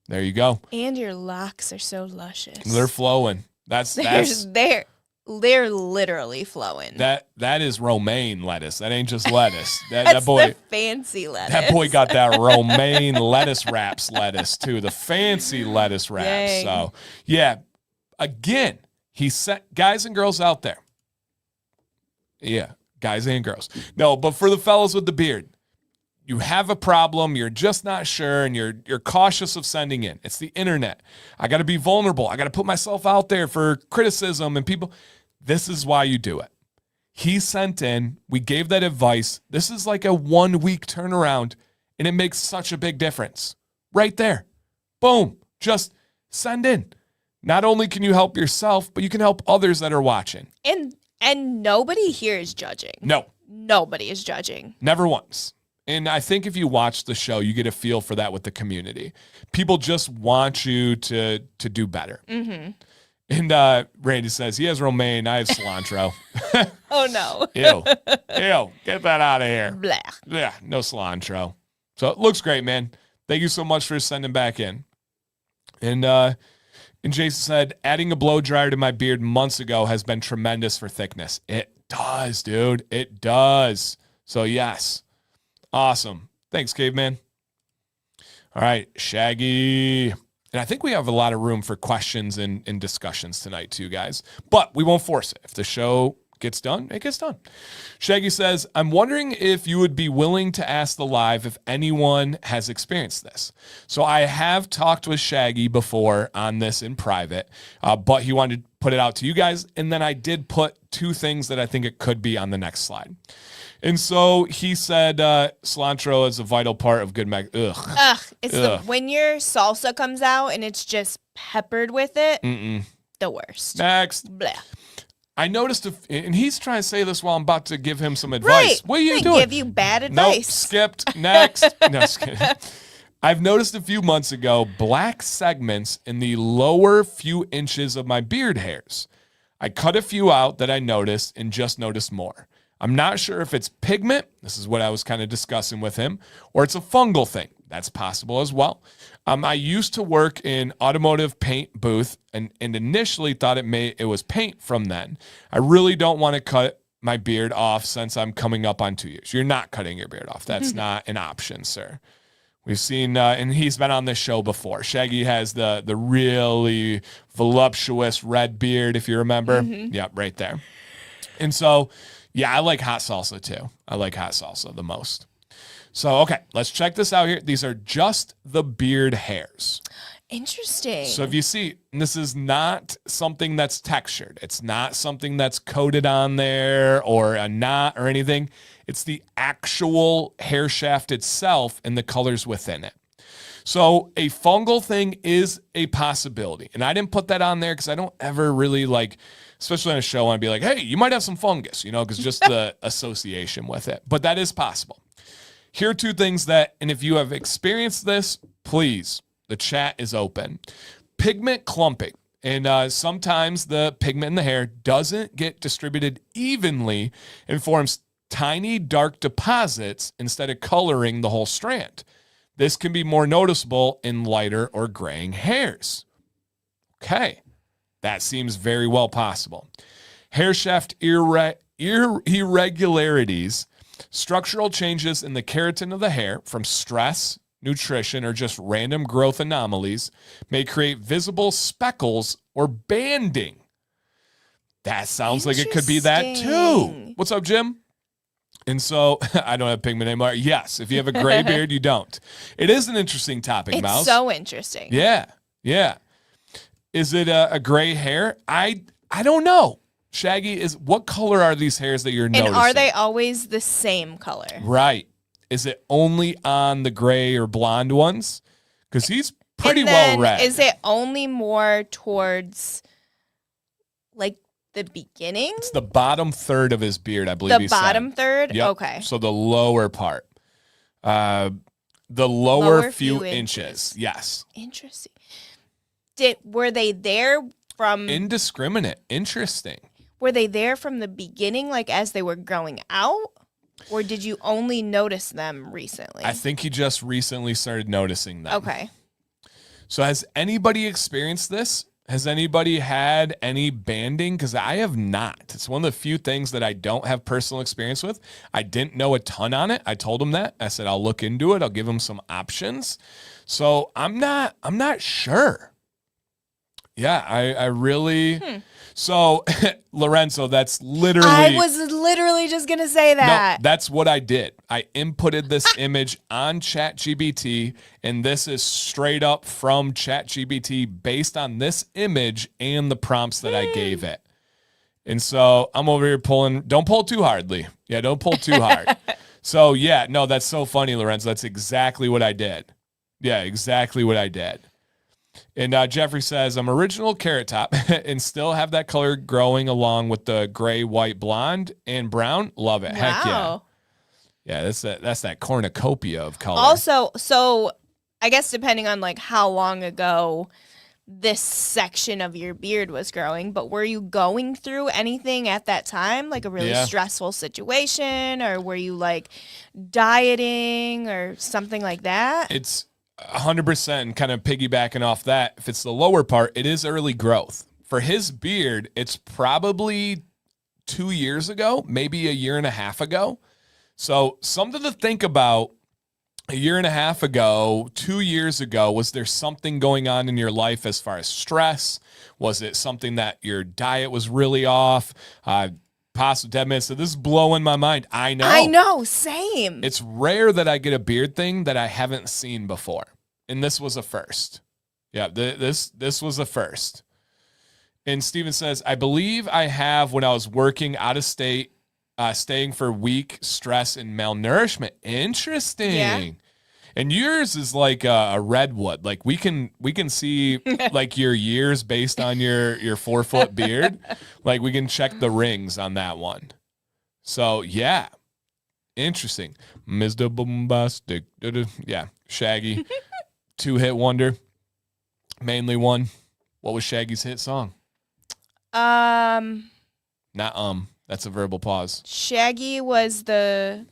There you go.
And your locks are so luscious.
They're flowing. That's
there. they're literally flowing.
That is romaine lettuce. That ain't just lettuce.
That's
that boy,
the fancy lettuce.
that boy got that romaine lettuce wraps lettuce too. The fancy lettuce wraps.
Dang.
So yeah, again, he sent guys and girls out there. Yeah, guys and girls. No, but for the fellas with the beard, you have a problem, you're just not sure, and you're cautious of sending in. It's the internet. I got to be vulnerable. I got to put myself out there for criticism and people. This is why you do it. He sent in, we gave that advice. This is like a 1 week turnaround, and it makes such a big difference. Right there. Boom. Just send in. Not only can you help yourself, but you can help others that are watching.
And nobody here is judging.
No.
Nobody is judging.
Never once. And I think if you watch the show, you get a feel for that with the community. People just want you to do better. Mm-hmm. And Randy says, he has romaine, I have cilantro.
Oh, no.
Ew. Get that out of here.
Blah.
Yeah, no cilantro. So it looks great, man. Thank you so much for sending back in. And Jason said, adding a blow dryer to my beard months ago has been tremendous for thickness. It does, dude. It does. So, yes. Awesome. Thanks, Caveman. All right, Shaggy. And I think we have a lot of room for questions and discussions tonight too, guys. But we won't force it. If the show gets done, it gets done. Shaggy says, I'm wondering if you would be willing to ask the live if anyone has experienced this. So I have talked with Shaggy before on this in private, but he wanted to put it out to you guys. And then I did put two things that I think it could be on the next slide. And so he said cilantro is a vital part of good
When your salsa comes out and it's just peppered with it, the worst.
Next.
Blah.
I noticed, and he's trying to say this while I'm about to give him some advice.
Right.
What are you
They
doing?
give you bad
Nope,
advice.
skipped. Next. No, just kidding. I've noticed a few months ago black segments in the lower few inches of my beard hairs. I cut a few out that I noticed and just noticed more. I'm not sure if it's pigment, this is what I was kind of discussing with him, or it's a fungal thing. That's possible as well. I used to work in automotive paint booth and initially thought it was paint from then. I really don't want to cut my beard off since I'm coming up on 2 years. You're not cutting your beard off. That's not an option, sir. We've seen, and he's been on this show before. Shaggy has the really voluptuous red beard, if you remember. Yep, right there. And so, yeah, I like hot salsa too. I like hot salsa the most. So, okay, let's check this out here. These are just the beard hairs.
Interesting.
So if you see, this is not something that's textured. It's not something that's coated on there or a knot or anything. It's the actual hair shaft itself and the colors within it. So a fungal thing is a possibility. And I didn't put that on there because I don't ever really like, especially on a show, I'd be like, hey, you might have some fungus, because just the association with it. But that is possible. Here are two things that, and if you have experienced this, please, the chat is open. Pigment clumping. And sometimes the pigment in the hair doesn't get distributed evenly and forms tiny dark deposits instead of coloring the whole strand. This can be more noticeable in lighter or graying hairs. Okay, that seems very well possible. Hair shaft irregularities, structural changes in the keratin of the hair from stress, nutrition, or just random growth anomalies may create visible speckles or banding. That sounds like it could be that too. What's up, Jim? And so, I don't have pigment anymore. Yes, if you have a gray beard, you don't. It is an interesting topic, Mouse.
It's so interesting.
Yeah. Is it a gray hair? I don't know. Shaggy, what color are these hairs that you're noticing?
And are they always the same color?
Right. Is it only on the gray or blonde ones? Because he's pretty well red.
Is it only more towards like the beginning?
It's the bottom third of his beard, I believe.
The bottom third?
Yep.
Okay.
So the lower part. The lower few inches. Yes.
Interesting. Were they there from
indiscriminate? Interesting.
Were they there from the beginning, like as they were growing out? Or did you only notice them recently?
I think he just recently started noticing them.
Okay.
So has anybody experienced this? Has anybody had any banding? Because I have not. It's one of the few things that I don't have personal experience with. I didn't know a ton on it. I told him that. I said, I'll look into it. I'll give him some options. So I'm not sure. Yeah, I really. So Lorenzo, that's literally.
I was literally just going to say that.
No, that's what I did. I inputted this image on ChatGPT, and this is straight up from ChatGPT based on this image and the prompts that I gave it. And so I'm over here pulling. Don't pull too hard, Lee. Yeah, don't pull too hard. So yeah, no, that's so funny, Lorenzo. That's exactly what I did. Yeah, exactly what I did. And Jeffrey says, I'm original Carrot Top and still have that color growing along with the gray, white, blonde, and brown. Love it.
Wow.
Heck yeah. Yeah, that's that cornucopia of color.
Also, so I guess depending on like how long ago this section of your beard was growing, but were you going through anything at that time, like a really stressful situation, or were you like dieting or something like that?
It's 100% kind of piggybacking off that. If it's the lower part, it is early growth. For his beard, it's probably 2 years ago, maybe a year and a half ago. So something to think about. A year and a half ago, 2 years ago, was there something going on in your life as far as stress? Was it something that your diet was really off? Possible Deadman said, this is blowing my mind. I know,
same.
It's rare that I get a beard thing that I haven't seen before. And this was a first. Yeah, this was a first. And Steven says, I believe I have when I was working out of state, staying for week, stress, and malnourishment. Interesting. Yeah. And yours is like a redwood. Like we can see like your years based on your 4-foot beard. Like we can check the rings on that one. So yeah, interesting. Mr. Bombastic. Yeah, Shaggy, 2-hit wonder, mainly one. What was Shaggy's hit song? Not That's a verbal pause.
Shaggy was the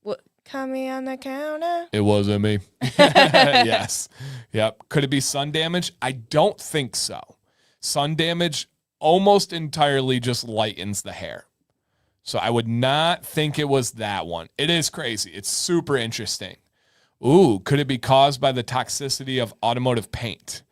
what? Caught me on the counter.
It wasn't me. Yes. Yep. Could it be sun damage? I don't think so. Sun damage almost entirely just lightens the hair. So I would not think it was that one. It is crazy. It's super interesting. Ooh, could it be caused by the toxicity of automotive paint?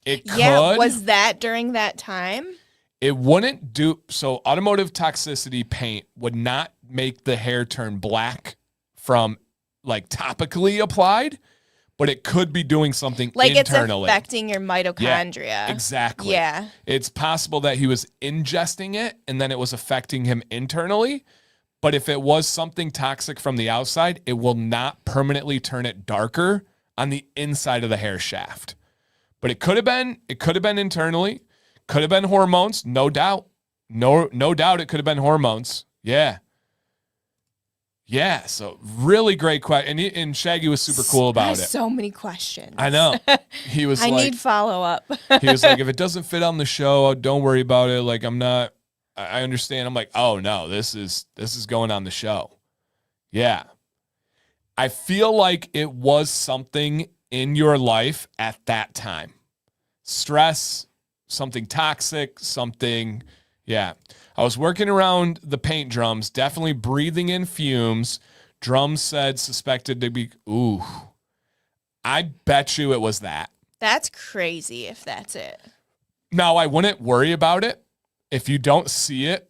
It could.
Yeah, was that during that time?
It wouldn't do. So automotive toxicity paint would not make the hair turn black from like topically applied, but it could be doing something
like
internally.
It's affecting your mitochondria.
Yeah, exactly.
Yeah.
It's possible that he was ingesting it and then it was affecting him internally. But if it was something toxic from the outside, it will not permanently turn it darker on the inside of the hair shaft. But it could have been internally. Could have been hormones, no doubt. No doubt it could have been hormones. Yeah. Yeah, so really great question. And Shaggy was super cool about it.
So many questions.
I know. He was
I need follow-up.
He was like, if it doesn't fit on the show, don't worry about it. Like, I understand. I'm like, oh no, this is going on the show. Yeah. I feel like it was something in your life at that time. Stress, something toxic, something, yeah. I was working around the paint drums, definitely breathing in fumes. Drums said suspected to be, ooh. I bet you it was that.
That's crazy if that's it.
Now, I wouldn't worry about it if you don't see it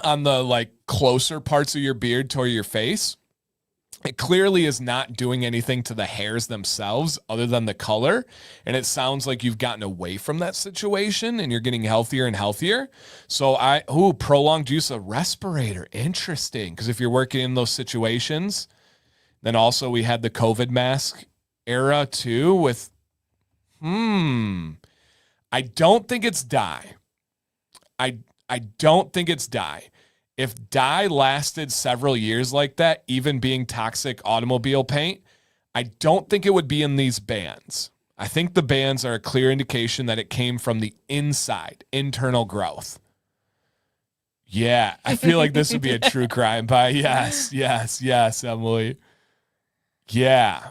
on the like closer parts of your beard toward your face. It clearly is not doing anything to the hairs themselves other than the color. And it sounds like you've gotten away from that situation and you're getting healthier and healthier. So prolonged use of respirator. Interesting. Because if you're working in those situations, then also we had the COVID mask era too with, I don't think it's dye. I don't think it's dye. If dye lasted several years like that, even being toxic automobile paint, I don't think it would be in these bands. I think the bands are a clear indication that it came from the inside, internal growth. Yeah, I feel like this would be a true crime buy. Yes, Emily. Yeah.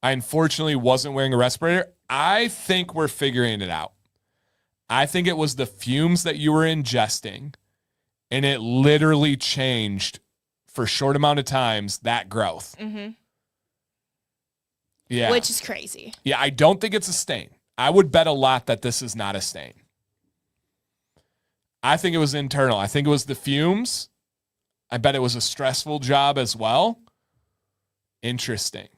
I unfortunately wasn't wearing a respirator. I think we're figuring it out. I think it was the fumes that you were ingesting, and it literally changed for a short amount of times that growth.
Mm-hmm.
Yeah.
Which is crazy.
Yeah, I don't think it's a stain. I would bet a lot that this is not a stain. I think it was internal. I think it was the fumes. I bet it was a stressful job as well. Interesting.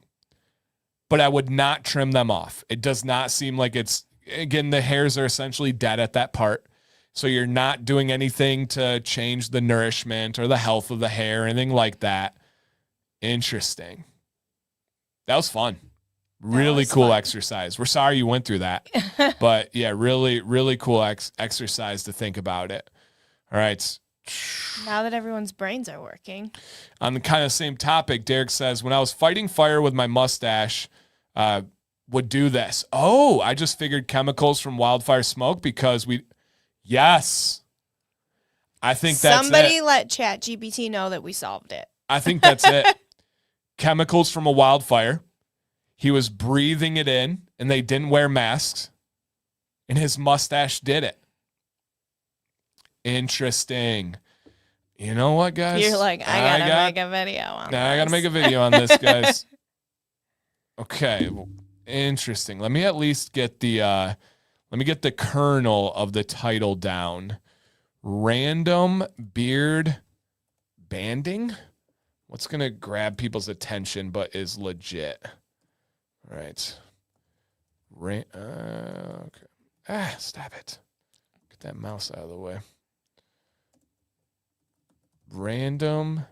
But I would not trim them off. It does not seem like it's, again, the hairs are essentially dead at that part. So you're not doing anything to change the nourishment or the health of the hair, anything like that. Interesting. That was fun. Really cool fun exercise. We're sorry you went through that. But yeah, really, really cool exercise to think about it. All right.
Now that everyone's brains are working.
On the kind of same topic, Derek says, when I was fighting fire with my mustache, would do this. Oh, I just figured chemicals from wildfire smoke because yes. I think that's
Somebody
it.
let ChatGPT know that we solved it.
I think that's it. Chemicals from a wildfire. He was breathing it in, and they didn't wear masks, and his mustache did it. Interesting. You know what, guys?
You're like, I gotta make a video on this.
I gotta make a video on this, guys. Okay. Interesting. Let me at least get the kernel of the title down. Random beard banding. What's gonna grab people's attention but is legit? All right. Okay. Stop it. Get that mouse out of the way. Random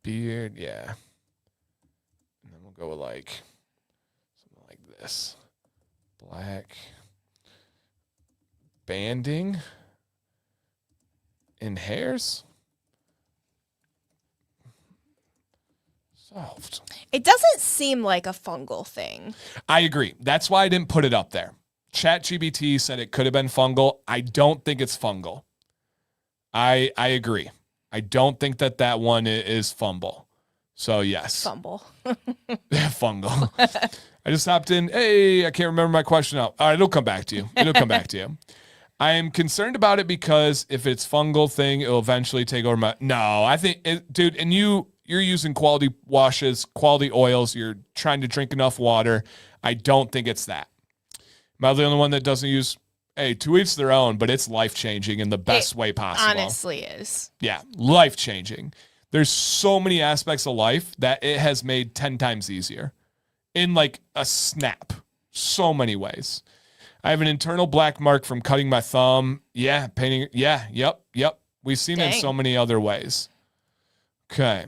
beard, yeah. And then we'll go with like something like this. Black banding in hairs. Solved.
It doesn't seem like a fungal thing.
I agree. That's why I didn't put it up there. ChatGPT said it could have been fungal. I don't think it's fungal. I agree. I don't think that one is fumble. So yes.
Fumble.
Fungal. I just hopped in. Hey, I can't remember my question now. All right, it'll come back to you. I am concerned about it because if it's fungal thing, it'll eventually take over my. No, I think, dude, and you're using quality washes, quality oils. You're trying to drink enough water. I don't think it's that. Am I the only one that doesn't use? Hey, to each their own, but it's life-changing in the best way possible.
Honestly is.
Yeah, life-changing. There's so many aspects of life that it has made 10 times easier in like a snap. So many ways. I have an internal black mark from cutting my thumb. Yeah, painting. Yeah, yep. We've seen it in so many other ways. Okay.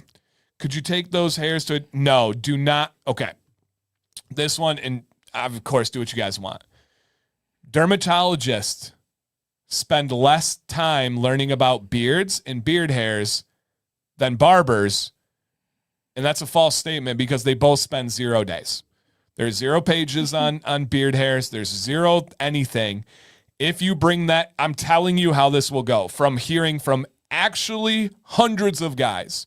Could you take those hairs to it? No, do not. Okay. This one, and of course, do what you guys want. Dermatologists spend less time learning about beards and beard hairs than barbers. And that's a false statement because they both spend 0 days. There's 0 pages on beard hairs. There's 0 anything. If you bring that, I'm telling you how this will go. From hearing from actually hundreds of guys.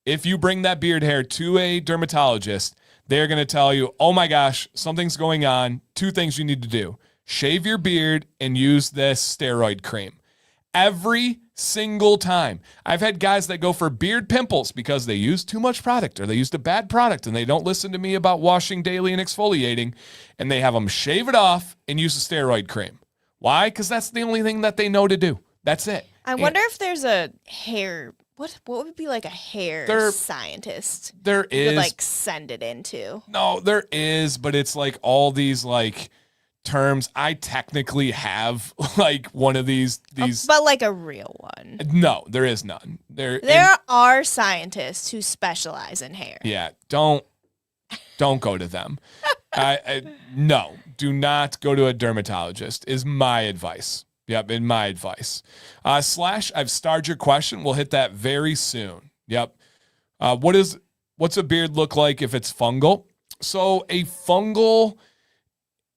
If you bring that beard hair to a dermatologist, they're going to tell you, oh my gosh, something's going on. 2 things you need to do. Shave your beard and use this steroid cream. Every single time. I've had guys that go for beard pimples because they use too much product or they used a bad product and they don't listen to me about washing daily and exfoliating, and they have them shave it off and use a steroid cream. Why? Because that's the only thing that they know to do. That's it.
I wonder if there's a hair. What would be like a hair scientist?
There is.
Could like send it into.
No, there is, but it's like all these like terms. I technically have like one of these
but like a real one.
No, there is none. There
are scientists who specialize in hair.
Yeah, don't go to them. No, do not go to a dermatologist is my advice. Yep, in my advice. Slash, I've starred your question. We'll hit that very soon. Yep. What's a beard look like if it's fungal? So a fungal,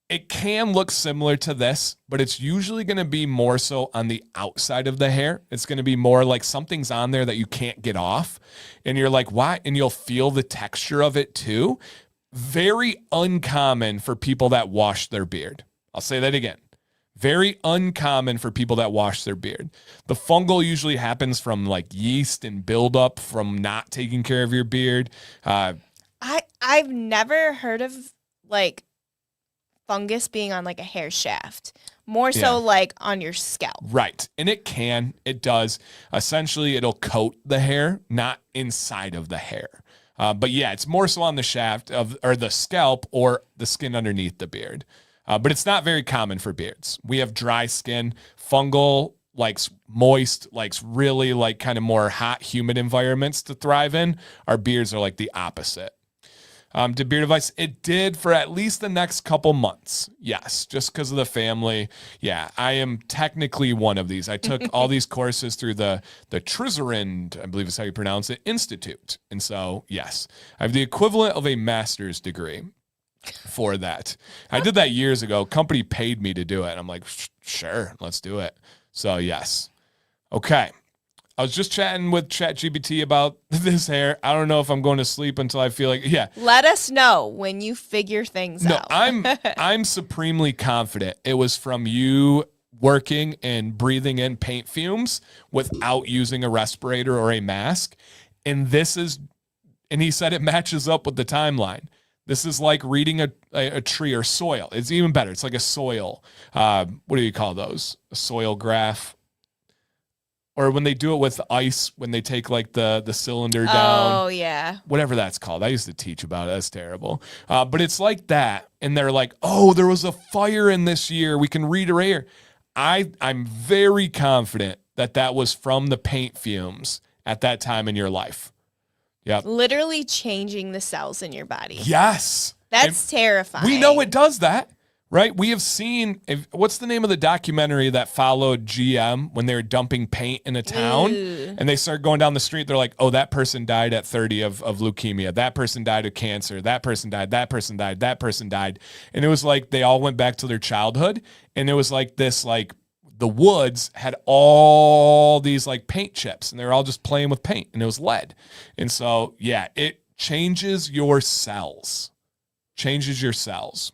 it can look similar to this, but it's usually going to be more so on the outside of the hair. It's going to be more like something's on there that you can't get off. And you're like, why? And you'll feel the texture of it too. very uncommon for people that wash their beard. I'll say that again. Very uncommon for people that wash their beard. The fungal usually happens from like yeast and buildup from not taking care of your beard.
I've never heard of like fungus being on like a hair shaft. More so like on your scalp.
Right. And it does. Essentially, it'll coat the hair, not inside of the hair. But yeah, it's more so on the shaft or the scalp or the skin underneath the beard. But it's not very common for beards. We have dry skin. Fungal likes moist, likes really like kind of more hot, humid environments to thrive in. Our beards are like the opposite. Did beard advice? It did for at least the next couple months. Yes, just because of the family. Yeah, I am technically one of these. I took all these courses through the Thyroid, I believe is how you pronounce it, Institute. And so, yes, I have the equivalent of a master's degree for that. I did that years ago. Company paid me to do it. I'm like, sure, let's do it. So, yes. Okay. I was just chatting with ChatGPT about this hair. I don't know if I'm going to sleep until I feel like,
Let us know when you figure things out.
I'm supremely confident it was from you working and breathing in paint fumes without using a respirator or a mask. And he said it matches up with the timeline. This is like reading a tree or soil. It's even better. It's like a soil. What do you call those? A soil graph. Or when they do it with ice, when they take like the cylinder down.
Oh, yeah.
Whatever that's called. I used to teach about it. That's terrible. But it's like that. And they're like, oh, there was a fire in this year. We can read it right here. I'm very confident that was from the paint fumes at that time in your life. Yep.
Literally changing the cells in your body.
Yes.
That's terrifying.
We know it does that. Right? We have seen, what's the name of the documentary that followed GM when they were dumping paint in a town? And they start going down the street. They're like, oh, that person died at 30 of leukemia. That person died of cancer. That person died. That person died. That person died. And it was like they all went back to their childhood. And it was like this, like the woods had all these like paint chips. And they were all just playing with paint. And it was lead. And so, yeah, it changes your cells. Changes your cells.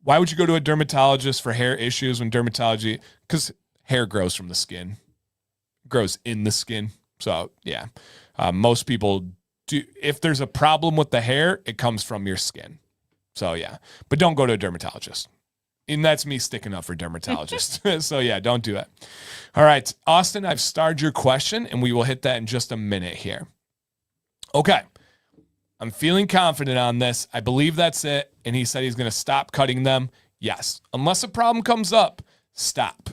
Why would you go to a dermatologist for hair issues when dermatology? Because hair grows from the skin, grows in the skin. So yeah, most people do. If there's a problem with the hair, it comes from your skin. So yeah, but don't go to a dermatologist. And that's me sticking up for dermatologists. So yeah, don't do it. All right, Austin, I've starred your question, and we will hit that in just a minute here. Okay. I'm feeling confident on this. I believe that's it. And he said he's going to stop cutting them. Yes. Unless a problem comes up, stop.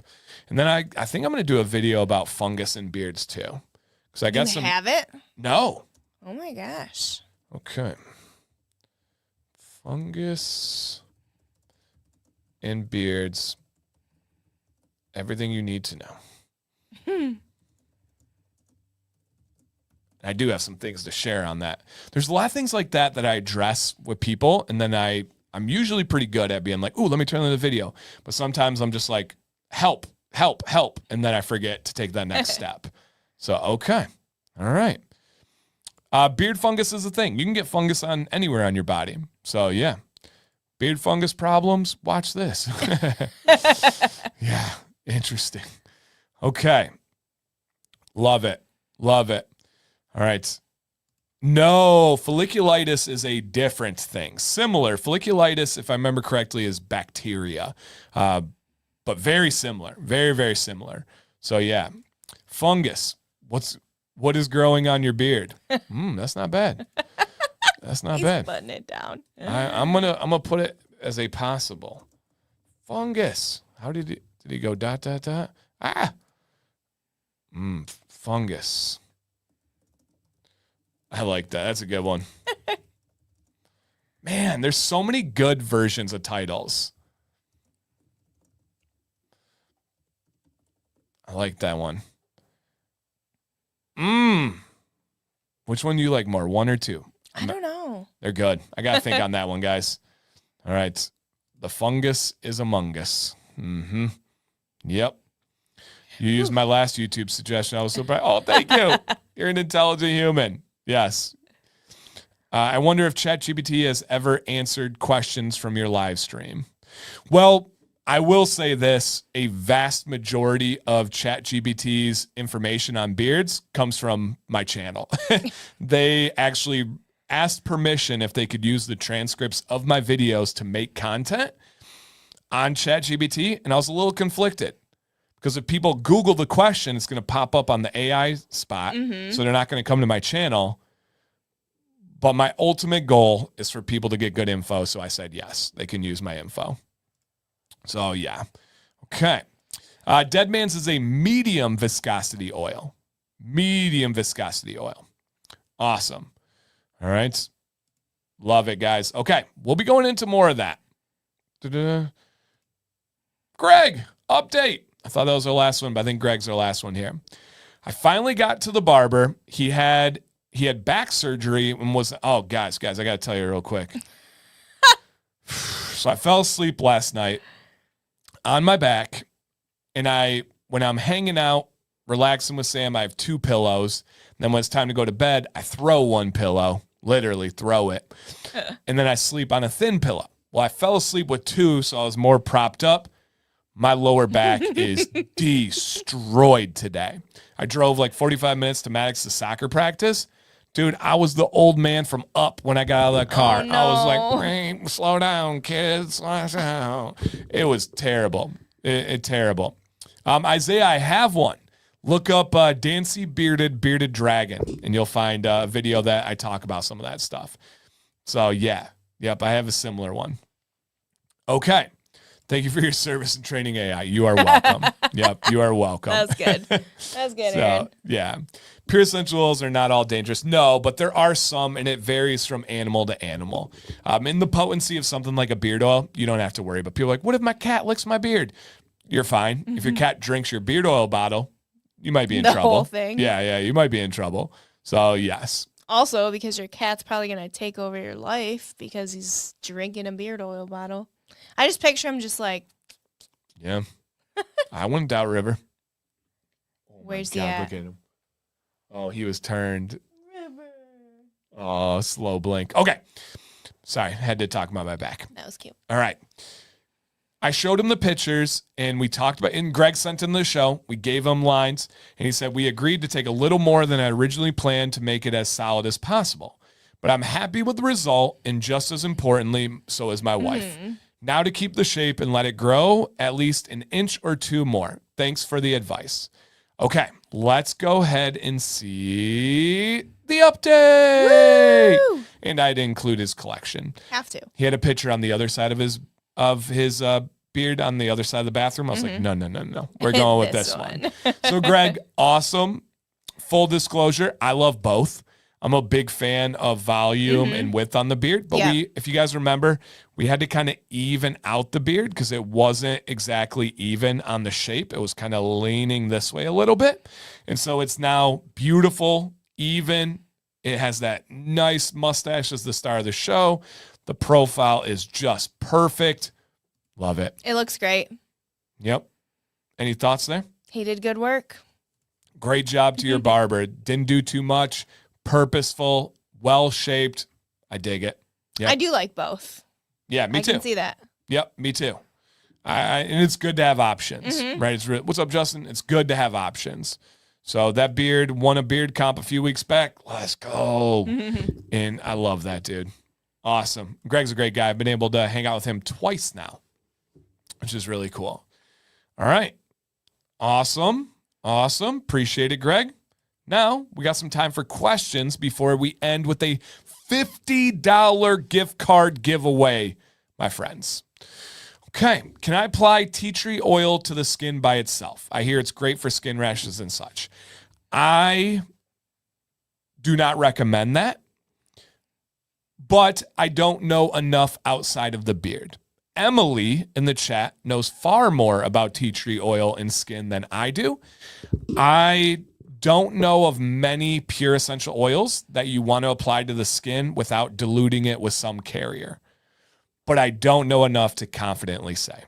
And then I think I'm going to do a video about fungus and beards too. Because I got
you have it?
No.
Oh my gosh.
Okay. Fungus and beards. Everything you need to know. I do have some things to share on that. There's a lot of things like that I address with people, and then I'm usually pretty good at being like, ooh, let me turn on the video. But sometimes I'm just like, help, and then I forget to take that next step. So, okay. All right. Beard fungus is a thing. You can get fungus on anywhere on your body. So, yeah. Beard fungus problems, watch this. Yeah, interesting. Okay. Love it. All right. No, folliculitis is a different thing. Similar. Folliculitis, if I remember correctly, is bacteria, but very similar. Very, very similar. So yeah, fungus. What is growing on your beard? That's not bad. That's not bad.
Putting it down.
I'm gonna put it as a possible fungus. How did he go? ... Fungus. I like that. That's a good one. Man, there's so many good versions of titles. I like that one. Which one do you like more, one or two?
I don't know.
They're good. I got to think on that one, guys. All right. The fungus is among us. Yep. You used my last YouTube suggestion. I was so proud. Oh, thank you. You're an intelligent human. Yes. I wonder if ChatGPT has ever answered questions from your live stream. Well, I will say this, a vast majority of ChatGPT's information on beards comes from my channel. They actually asked permission if they could use the transcripts of my videos to make content on ChatGPT, and I was a little conflicted because if people Google the question, it's going to pop up on the AI spot, so they're not going to come to my channel. But my ultimate goal is for people to get good info, so I said yes, they can use my info. So, yeah. Okay. Deadman's is a medium viscosity oil. Medium viscosity oil. Awesome. All right. Love it, guys. Okay. We'll be going into more of that. Da-da. Greg, update. I thought that was our last one, but I think Greg's our last one here. I finally got to the barber. He had back surgery and was, oh, guys, I got to tell you real quick. So I fell asleep last night on my back, and when I'm hanging out, relaxing with Sam, I have 2 pillows. And then when it's time to go to bed, I throw 1 pillow, literally throw it, and then I sleep on a thin pillow. Well, I fell asleep with 2, so I was more propped up. My lower back is destroyed today. I drove like 45 minutes to Maddox to soccer practice. Dude, I was the old man from Up when I got out of the car.
Oh, no.
I was like, hey, slow down, kids. Slow down. It was terrible. Terrible. Isaiah, I have one. Look up Dancy Bearded Dragon, and you'll find a video that I talk about some of that stuff. So, yeah. Yep, I have a similar one. Okay. Thank you for your service and training AI. You are welcome. Yep, you are welcome.
That's good. That's good,
So,
Aaron.
yeah. Pure essential oils are not all dangerous. No, but there are some, and it varies from animal to animal. In the potency of something like a beard oil, you don't have to worry. But people are like, what if my cat licks my beard? You're fine. If your cat drinks your beard oil bottle, you might be in trouble.
The whole thing.
Yeah, you might be in trouble. So, yes.
Also, because your cat's probably going to take over your life because he's drinking a beard oil bottle. I just picture him just like,
Yeah. I wouldn't doubt River. Oh my
Where's he
God,
at?
look at him. Oh, he was turned. Oh, slow blink. Okay. Sorry, had to talk about my back.
that was cute.
All right. I showed him the pictures, and we talked about, and Greg sent in the show. We gave him lines, and he said, we agreed to take a little more than I originally planned to make it as solid as possible. But I'm happy with the result, and just as importantly, so is my wife. Now to keep the shape and let it grow at least an inch or 2 more. Thanks for the advice. Okay, let's go ahead and see the update.
Woo!
And I'd include his collection.
Have to.
He had a picture on the other side of his beard on the other side of the bathroom. I was like, no. We're going with this one. So, Greg, awesome. Full disclosure, I love both. I'm a big fan of volume and width on the beard. But if you guys remember, we had to kind of even out the beard because it wasn't exactly even on the shape. It was kind of leaning this way a little bit. And so it's now beautiful, even. It has that nice mustache as the star of the show. The profile is just perfect. Love it.
It looks great.
Yep. Any thoughts there?
He did good work.
Great job to your barber. Didn't do too much. Purposeful, well-shaped. I dig it. Yep.
I do like both.
Yeah, me too.
I can see that.
Yep, me too. And it's good to have options, right? What's up, Justin? It's good to have options. So that beard won a beard comp a few weeks back. Let's go. And I love that, dude. Awesome. Greg's a great guy. I've been able to hang out with him twice now, which is really cool. All right. Awesome. Appreciate it, Greg. Now we got some time for questions before we end with a $50 gift card giveaway, my friends. Okay. Can I apply tea tree oil to the skin by itself? I hear it's great for skin rashes and such. I do not recommend that, but I don't know enough outside of the beard. Emily in the chat knows far more about tea tree oil and skin than I do. I don't know of many pure essential oils that you want to apply to the skin without diluting it with some carrier. But I don't know enough to confidently say.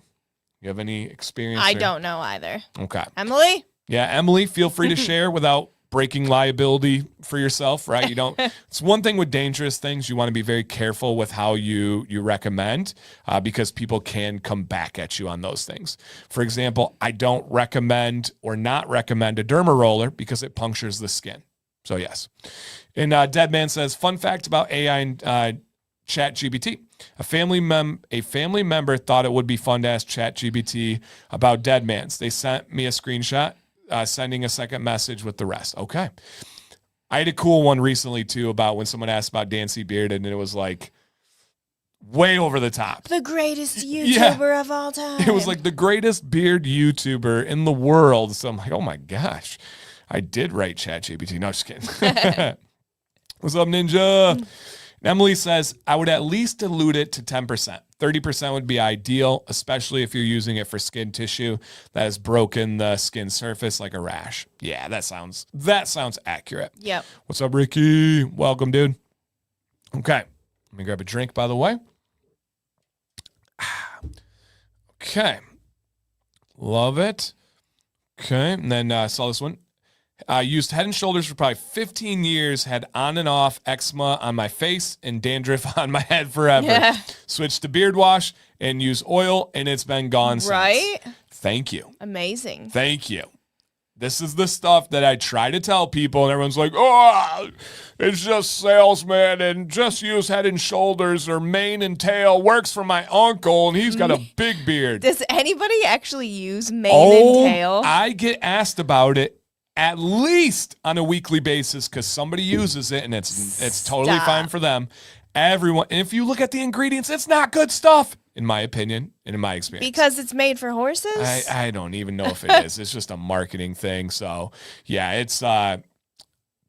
You have any experience?
I don't know either.
Okay.
Emily?
Yeah, Emily, feel free to share without breaking liability for yourself, right? You don't. It's one thing with dangerous things. You want to be very careful with how you recommend because people can come back at you on those things. For example, I don't recommend or not recommend a derma roller because it punctures the skin. So yes. And Deadman says, fun fact about AI and ChatGPT. A family member thought it would be fun to ask ChatGPT about Deadmans. They sent me a screenshot, sending a second message with the rest. Okay. I had a cool one recently too about when someone asked about Dancy Bearded and it was like way over the top.
The greatest YouTuber of all time.
It was like the greatest beard YouTuber in the world. So I'm like, oh my gosh, I did write ChatGPT. No, just kidding. What's up, Ninja? Emily says, I would at least dilute it to 10%. 30% would be ideal, especially if you're using it for skin tissue that has broken the skin surface like a rash. Yeah, that sounds accurate.
Yep.
What's up, Ricky? Welcome, dude. Okay. Let me grab a drink, by the way. Okay. Love it. Okay. And then I saw this one. Used Head & Shoulders for probably 15 years, had on and off eczema on my face and dandruff on my head forever.
Yeah.
Switched to beard wash and use oil, and it's been gone since.
Right?
Thank you.
Amazing.
Thank you. This is the stuff that I try to tell people, and everyone's like, oh, it's just salesman, and just use Head & Shoulders or mane and tail. Works for my uncle, and he's got a big beard.
Does anybody actually use mane and tail?
I get asked about it at least on a weekly basis because somebody uses it and it's totally fine for them. Everyone, and if you look at the ingredients, it's not good stuff, in my opinion and in my experience.
Because it's made for horses?
I don't even know if it is. It's just a marketing thing. So yeah, it's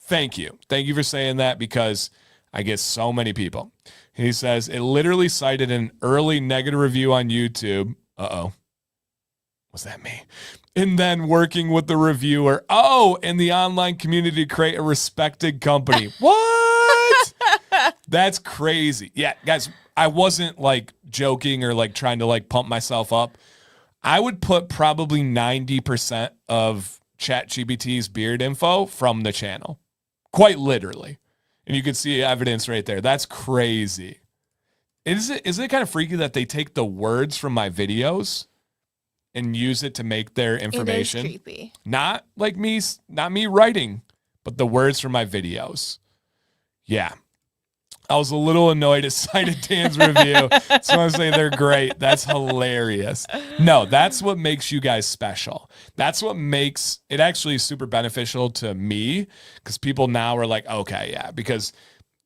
thank you. Thank you for saying that because I get so many people. He says it literally cited an early negative review on YouTube. Uh-oh. What's that mean? And then working with the reviewer. Oh, in the online community to create a respected company. What? That's crazy. Yeah, guys, I wasn't like joking or like trying to like pump myself up. I would put probably 90% of ChatGPT's beard info from the channel. Quite literally. And you can see evidence right there. That's crazy. Isn't it kind of freaky that they take the words from my videos and use it to make their information?
It is creepy.
Not me writing, but the words from my videos. Yeah. I was a little annoyed at cited Dan's review. So I'm saying they're great. That's hilarious. No, that's what makes you guys special. That's what makes it actually super beneficial to me because people now are like, okay, yeah, because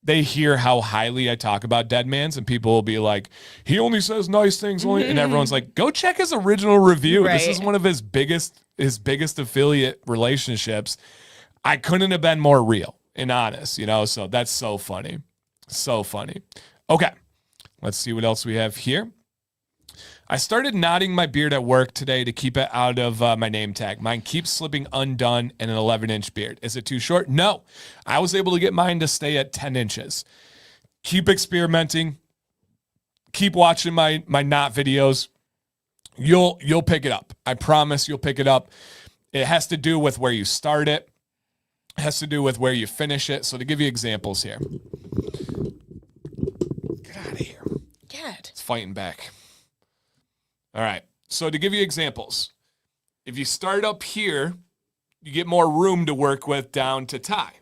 they hear how highly I talk about Deadmans and people will be like, he only says nice things. And everyone's like, go check his original review.
Right.
This is one of his biggest affiliate relationships. I couldn't have been more real and honest, so that's so funny. So funny. Okay. Let's see what else we have here. I started knotting my beard at work today to keep it out of my name tag. Mine keeps slipping undone in an 11-inch beard. Is it too short? No. I was able to get mine to stay at 10 inches. Keep experimenting. Keep watching my knot videos. You'll pick it up. I promise you'll pick it up. It has to do with where you start it. It has to do with where you finish it. So to give you examples here. Get out of here.
God.
It's fighting back. All right. So to give you examples, if you start up here, you get more room to work with down to tie.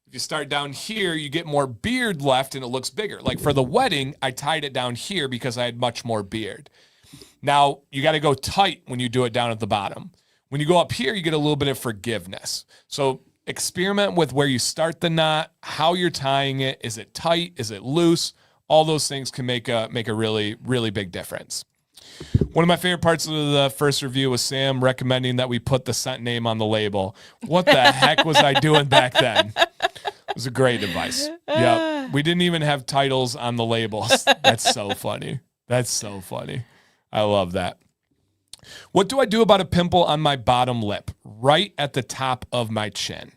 If you start down here, you get more beard left and it looks bigger. Like for the wedding, I tied it down here because I had much more beard. Now, you got to go tight when you do it down at the bottom. When you go up here, you get a little bit of forgiveness. So experiment with where you start the knot, how you're tying it. Is it tight? Is it loose? All those things can make a really, really big difference. One of my favorite parts of the first review was Sam recommending that we put the scent name on the label. What the heck was I doing back then? It was a great advice. Yep. We didn't even have titles on the labels. That's so funny. That's so funny. I love that. What do I do about a pimple on my bottom lip, right at the top of my chin?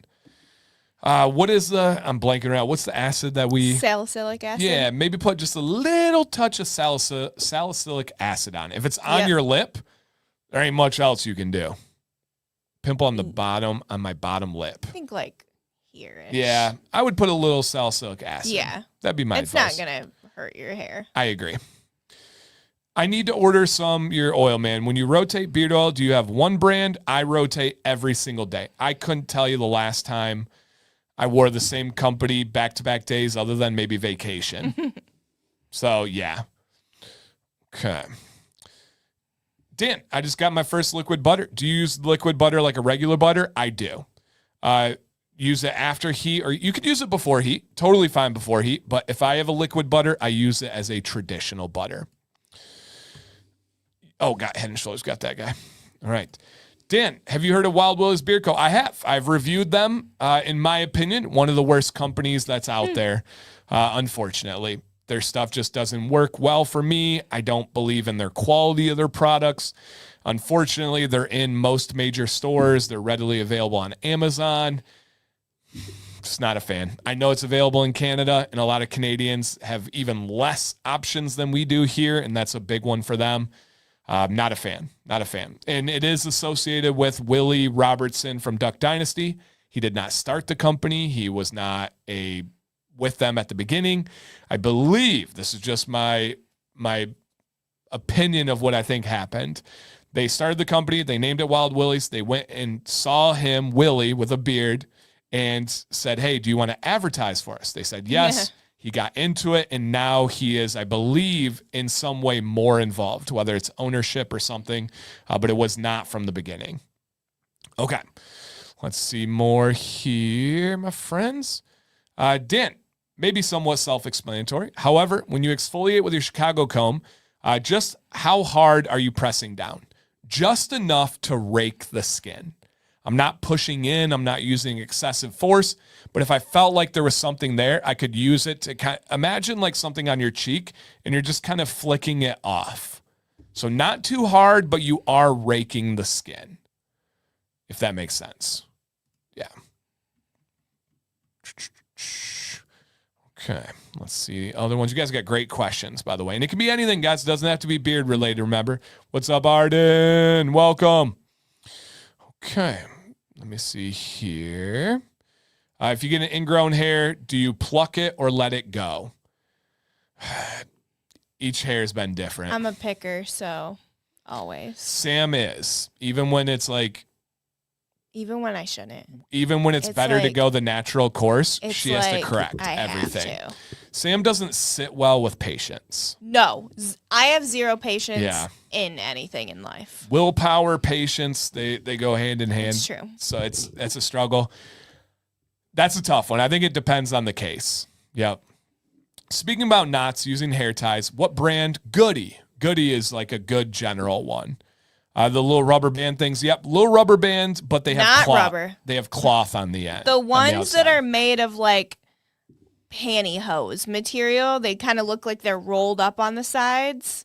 What is I'm blanking around. What's the acid that we...
Salicylic acid?
Yeah, maybe put just a little touch of salicylic acid on it. If it's on your lip, there ain't much else you can do. Pimple on the bottom, on my bottom lip.
I think like here-ish.
Yeah, I would put a little salicylic acid.
Yeah.
That'd be my advice.
It's not going to hurt your hair.
I agree. I need to order your oil, man. When you rotate beard oil, do you have one brand? I rotate every single day. I couldn't tell you the last time I wore the same company back-to-back days other than maybe vacation. So, yeah. Okay. Dan, I just got my first liquid butter. Do you use liquid butter like a regular butter? I do. Use it after heat, or you could use it before heat. Totally fine before heat. But if I have a liquid butter, I use it as a traditional butter. Oh, got Head & Shoulders. Got that guy. All right. Dan, have you heard of Wild Willie's Beard Co.? I have. I've reviewed them. In my opinion, one of the worst companies that's out there, unfortunately. Their stuff just doesn't work well for me. I don't believe in their quality of their products. Unfortunately, they're in most major stores. They're readily available on Amazon. Just not a fan. I know it's available in Canada, and a lot of Canadians have even less options than we do here, and that's a big one for them. Not a fan. Not a fan. And it is associated with Willie Robertson from Duck Dynasty. He did not start the company. He was not with them at the beginning. I believe, this is just my opinion of what I think happened. They started the company. They named it Wild Willie's. They went and saw him, Willie, with a beard, and said, hey, do you want to advertise for us? They said yes. He got into it, and now he is, I believe, in some way more involved, whether it's ownership or something, but it was not from the beginning. Okay, let's see more here, my friends. Dan, maybe somewhat self-explanatory. However, when you exfoliate with your Chicago comb, just how hard are you pressing down? Just enough to rake the skin. I'm not pushing in. I'm not using excessive force. But if I felt like there was something there, I could use it to imagine like something on your cheek and you're just kind of flicking it off. So not too hard, but you are raking the skin, if that makes sense. Yeah. Okay, let's see the other ones. You guys got great questions, by the way. And it can be anything, guys. It doesn't have to be beard related, remember. What's up, Arden? Welcome. Okay, let me see here. If you get an ingrown hair, do you pluck it or let it go? Each hair has been different.
I'm a picker, so always.
Sam is. Even when it's like...
Even when I shouldn't.
Even when it's better to go the natural course, she has to correct
I
everything.
Have to.
Sam doesn't sit well with patience.
No, I have zero patience in anything in life.
Willpower, patience, they go hand in hand.
It's true.
So it's a struggle. That's a tough one. I think it depends on the case. Yep. Speaking about knots, using hair ties, what brand? Goody. Goody is like a good general one. The little rubber band things. Yep, little rubber bands, but they have
not
cloth.
Rubber.
They have cloth on the end.
The ones that are made of like pantyhose material, they kind of look like they're rolled up on the sides.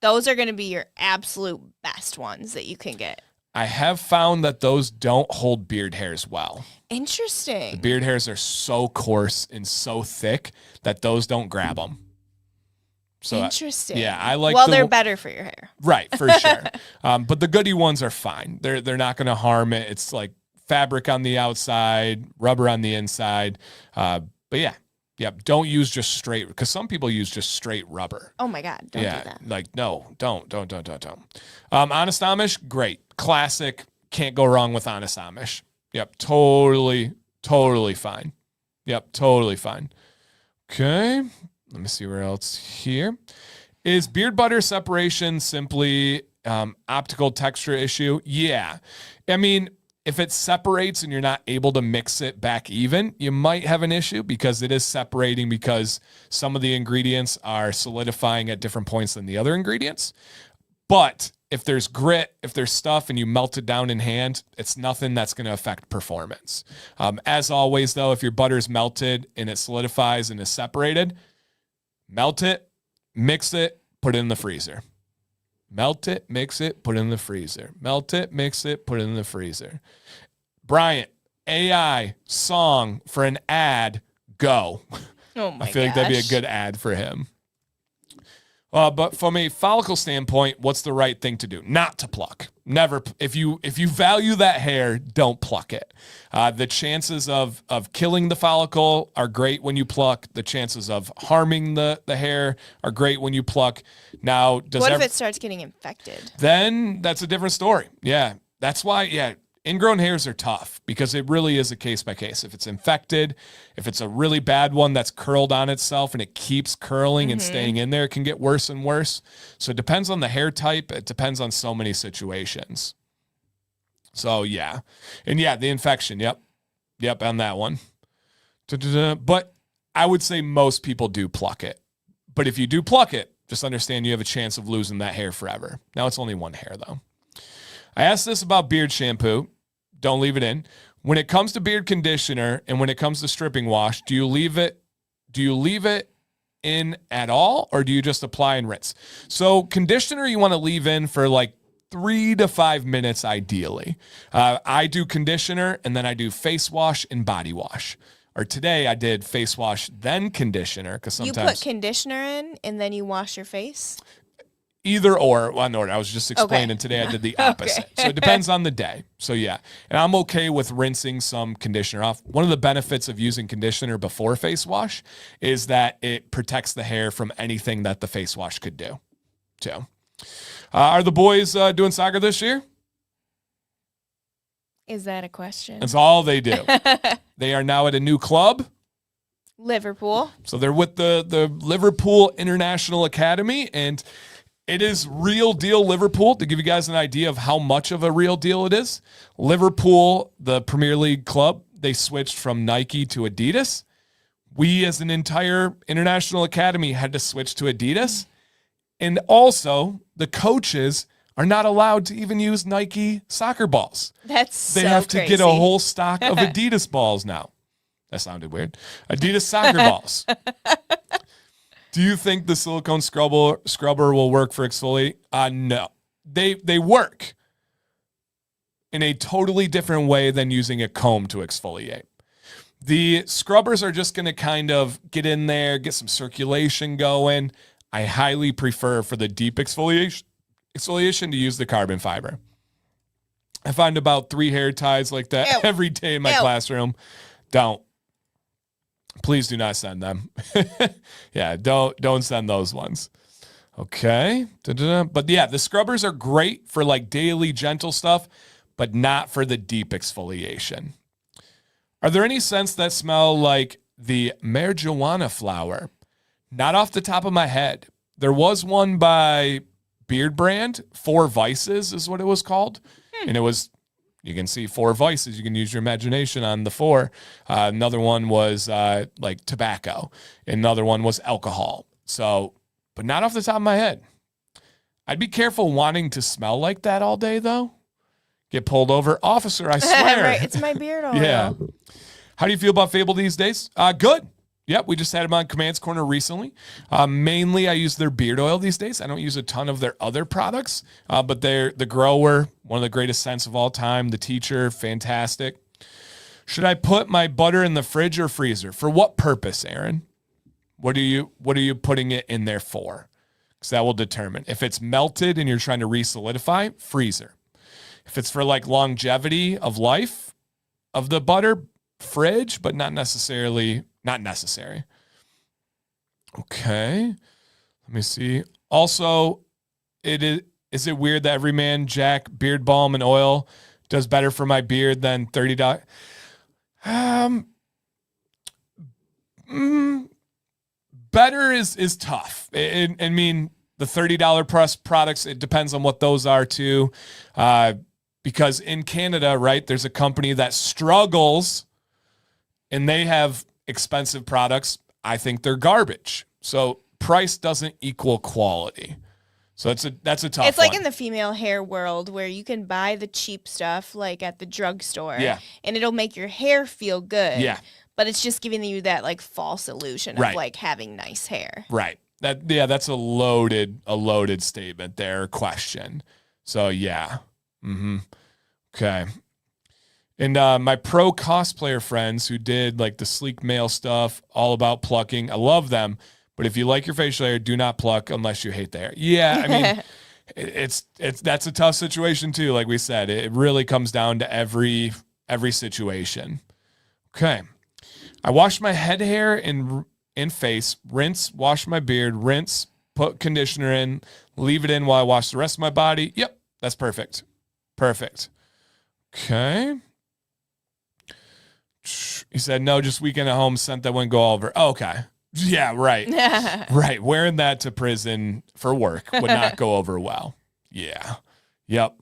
Those are going to be your absolute best ones that you can get.
I have found that those don't hold beard hairs well.
Interesting.
The beard hairs are so coarse and so thick that those don't grab them. So
interesting.
Yeah, I like.
Well, they're better for your hair,
right? For sure. But the Goody ones are fine. They're not going to harm it. It's like fabric on the outside, rubber on the inside. But yeah. Don't use just straight, because some people use just straight rubber.
Oh my God! Don't do that.
Like no, don't. Honest Amish, great, classic. Can't go wrong with Honest Amish. Yep, totally fine. Yep, totally fine. Okay. Let me see where else here. Is beard butter separation simply optical texture issue? Yeah. I mean, if it separates and you're not able to mix it back even, you might have an issue because it is separating because some of the ingredients are solidifying at different points than the other ingredients. But if there's grit, if there's stuff and you melt it down in hand, it's nothing that's going to affect performance. As always, though, if your butter's melted and it solidifies and is separated, melt it, mix it, put it in the freezer. Melt it, mix it, put it in the freezer. Melt it, mix it, put it in the freezer. Bryant, AI, song for an ad, go.
Oh my
I feel like that'd be a good ad for him. But from a follicle standpoint, what's the right thing to do? Not to pluck. Never. If you value that hair, don't pluck it. The chances of killing the follicle are great when you pluck. The chances of harming the hair are great when you pluck. Now,
what if it starts getting infected?
Then that's a different story. Yeah, that's why. Yeah. Ingrown hairs are tough because it really is a case by case. If it's infected, if it's a really bad one that's curled on itself and it keeps curling and staying in there, it can get worse and worse. So it depends on the hair type. It depends on so many situations. So yeah. And yeah, the infection. Yep, on that one. But I would say most people do pluck it. But if you do pluck it, just understand you have a chance of losing that hair forever. Now it's only one hair though. I asked this about beard shampoo. Don't leave it in. When it comes to beard conditioner and when it comes to stripping wash, do you leave it in at all, or do you just apply and rinse? So conditioner you want to leave in for like 3 to 5 minutes ideally. I do conditioner and then I do face wash and body wash. Or today I did face wash then conditioner because sometimes
you put conditioner in and then you wash your face.
Either or, one order. I was just explaining today I did the opposite. So it depends on the day. So yeah, and I'm okay with rinsing some conditioner off. One of the benefits of using conditioner before face wash is that it protects the hair from anything that the face wash could do. So, are the boys doing soccer this year?
Is that a question?
That's all they do. They are now at a new club.
Liverpool.
So they're with the Liverpool International Academy, and it is real deal Liverpool. To give you guys an idea of how much of a real deal it is, Liverpool, the Premier League club, they switched from Nike to Adidas. We as an entire international academy had to switch to Adidas. And also, the coaches are not allowed to even use Nike soccer balls. They have to get a whole stock of Adidas balls now. That sounded weird. Adidas soccer balls. Do you think the silicone scrubber will work for exfoliate? No. They work in a totally different way than using a comb to exfoliate. The scrubbers are just going to kind of get in there, get some circulation going. I highly prefer for the deep exfoliation to use the carbon fiber. I find about 3 hair ties like that every day in my classroom. Don't. Please do not send them. Yeah, don't send those ones. Okay. But yeah, the scrubbers are great for like daily gentle stuff, but not for the deep exfoliation. Are there any scents that smell like the marijuana flower? Not off the top of my head. There was one by Beard Brand, 4 Vices is what it was called. And it was, you can see 4 vices. You can use your imagination on the 4. Another one was like tobacco. Another one was alcohol. So, but not off the top of my head. I'd be careful wanting to smell like that all day, though. Get pulled over. Officer, I swear.
Right, it's my beard oil.
Yeah. How do you feel about Fable these days? Good. Yep, we just had them on Command's Corner recently. Mainly, I use their beard oil these days. I don't use a ton of their other products, but they're the Grower, one of the greatest scents of all time. The Teacher, fantastic. Should I put my butter in the fridge or freezer? For what purpose, Aaron? What are you putting it in there for? Because that will determine. If it's melted and you're trying to re-solidify, freezer. If it's for like longevity of life of the butter, fridge, but not necessary. Okay. Let me see. Also, is it weird that Everyman Jack beard balm and oil does better for my beard than $30? Better is tough. I mean, the $30 plus products, it depends on what those are too. Because in Canada, right, there's a company that struggles and they have expensive products. I think they're garbage. So price doesn't equal quality. So that's a tough one.
It's like in the female hair world where you can buy the cheap stuff like at the drugstore.
Yeah.
And it'll make your hair feel good.
Yeah.
But it's just giving you that like false illusion of like having nice hair.
Right. That's a loaded statement there, question. So yeah. Okay. And my pro cosplayer friends who did like the sleek male stuff, all about plucking, I love them. But if you like your facial hair, do not pluck unless you hate the hair. Yeah, I mean, it's that's a tough situation too. Like we said, it really comes down to every situation. Okay. I wash my head hair and face, rinse, wash my beard, rinse, put conditioner in, leave it in while I wash the rest of my body. Yep, that's perfect. Perfect. Okay. He said, no, just weekend at home, scent that wouldn't go all over. Oh, okay. Yeah, right. Right. Wearing that to prison for work would not go over well. Yeah. Yep.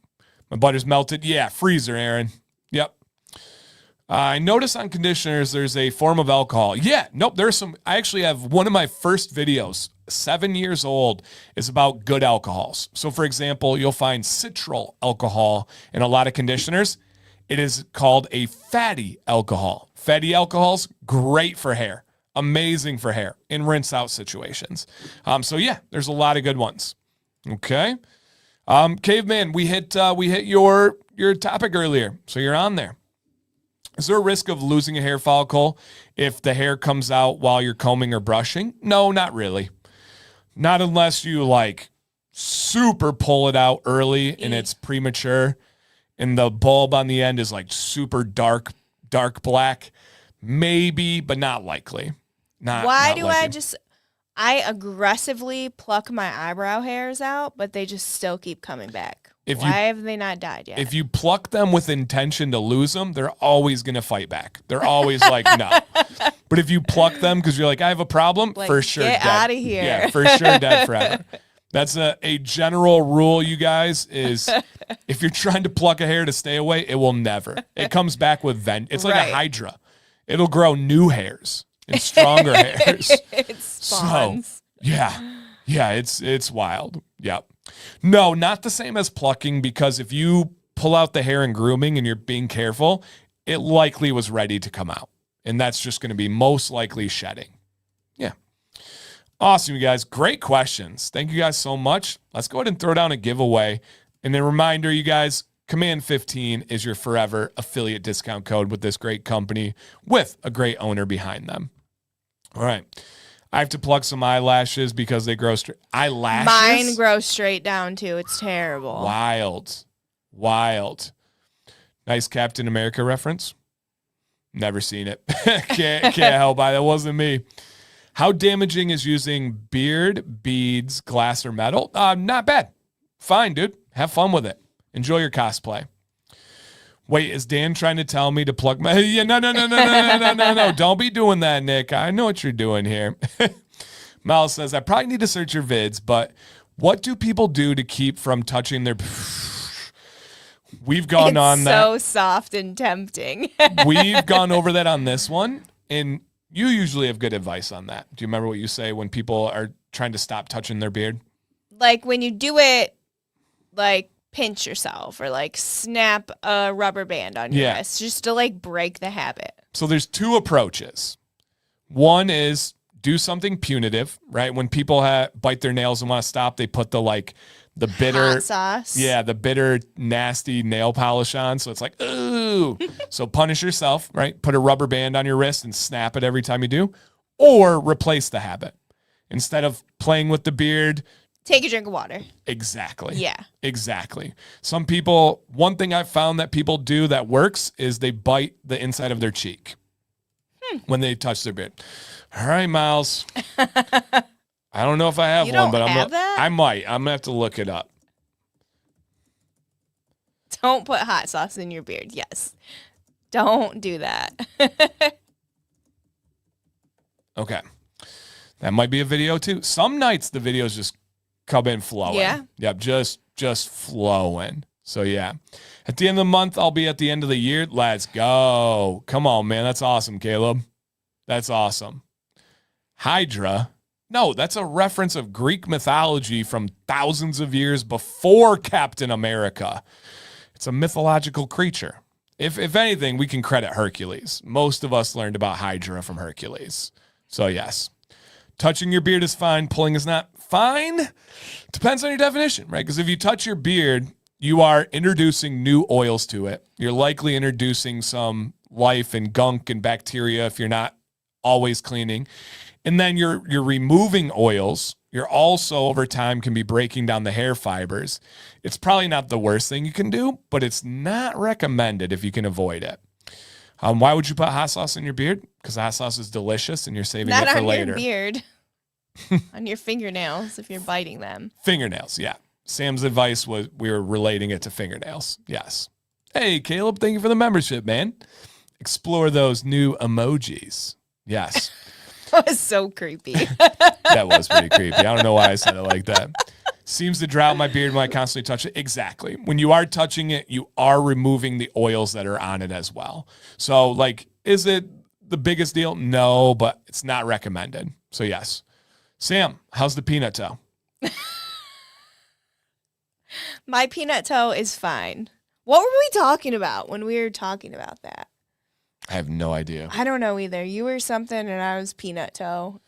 My butter's melted. Yeah, freezer, Aaron. Yep. I notice on conditioners there's a form of alcohol. Yeah, nope, there's some. I actually have one of my first videos, 7 years old, is about good alcohols. So, for example, you'll find citral alcohol in a lot of conditioners. It is called a fatty alcohol. Fatty alcohols, great for hair. Amazing for hair in rinse out situations. So yeah, there's a lot of good ones. Okay. Caveman, we hit your topic earlier. So you're on there. Is there a risk of losing a hair follicle if the hair comes out while you're combing or brushing? No, not really. Not unless you like super pull it out early and it's premature and the bulb on the end is like super dark black. Maybe, but not likely.
Why do I aggressively pluck my eyebrow hairs out, but they just still keep coming back? Why have they not died yet?
If you pluck them with intention to lose them, they're always going to fight back. They're always like, no. But if you pluck them because you're like, I have a problem, like, for sure
get
dead.
Out of here.
Yeah, for sure dead forever. That's a general rule, you guys, is if you're trying to pluck a hair to stay away, it will never. It comes back with It's like a hydra. It'll grow new hairs and stronger hairs.
It spawns.
So, yeah, it's wild. Yep. No, not the same as plucking, because if you pull out the hair in grooming and you're being careful, it likely was ready to come out. And that's just going to be most likely shedding. Yeah. Awesome, you guys. Great questions. Thank you guys so much. Let's go ahead and throw down a giveaway. And a reminder, you guys, Command 15 is your forever affiliate discount code with this great company with a great owner behind them. All right. I have to pluck some eyelashes because they grow straight. Eyelashes?
Mine grow straight down too. It's terrible.
Wild. Nice Captain America reference. Never seen it. Can't help by that. Wasn't me. How damaging is using beard, beads, glass, or metal? Not bad. Fine, dude. Have fun with it. Enjoy your cosplay. Wait, is Dan trying to tell me to plug my... Yeah, no. Don't be doing that, Nick. I know what you're doing here. Miles says, I probably need to search your vids, but what do people do to keep from touching their... We've gone on that.
It's so soft and tempting.
We've gone over that on this one, and you usually have good advice on that. Do you remember what you say when people are trying to stop touching their beard?
Like when you do it, like... pinch yourself or like snap a rubber band on your wrist just to like break the habit.
So there's two approaches. One is do something punitive, right? When people bite their nails and want to stop, they put the bitter
hot sauce.
Yeah, the bitter, nasty nail polish on. So it's like, ooh. So punish yourself, right? Put a rubber band on your wrist and snap it every time you do. Or replace the habit. Instead of playing with the beard,
take a drink of water.
Exactly.
Yeah.
Exactly. Some people, one thing I've found that people do that works is they bite the inside of their cheek when they touch their beard. All right, Miles. I don't know if I have one, but I might. I'm going to have to look it up.
Don't put hot sauce in your beard. Yes. Don't do that.
Okay. That might be a video too. Some nights the videos just come in flowing.
Yeah.
Yep. Just flowing. So yeah. At the end of the month, I'll be at the end of the year. Let's go. Come on, man. That's awesome, Caleb. That's awesome. Hydra. No, that's a reference of Greek mythology from thousands of years before Captain America. It's a mythological creature. If anything, we can credit Hercules. Most of us learned about Hydra from Hercules. So yes. Touching your beard is fine. Pulling is not. Fine. Depends on your definition, right? Because if you touch your beard, you are introducing new oils to it. You're likely introducing some life and gunk and bacteria if you're not always cleaning. And then you're removing oils. You're also over time can be breaking down the hair fibers. It's probably not the worst thing you can do, but it's not recommended if you can avoid it. Why would you put hot sauce in your beard? Because hot sauce is delicious and you're saving
Not
it for
on
later.
your beard. On your fingernails if you're biting them.
Fingernails, yeah. Sam's advice was we were relating it to fingernails. Yes. Hey, Caleb, thank you for the membership, man. Explore those new emojis. Yes.
That was so creepy.
That was pretty creepy. I don't know why I said it like that. Seems to dry out my beard when I constantly touch it. Exactly. When you are touching it, you are removing the oils that are on it as well. So, like, is it the biggest deal? No, but it's not recommended. So, yes. Sam, how's the peanut toe?
My peanut toe is fine. What were we talking about when we were talking about that?
I have no idea.
I don't know either. You were something and I was peanut toe.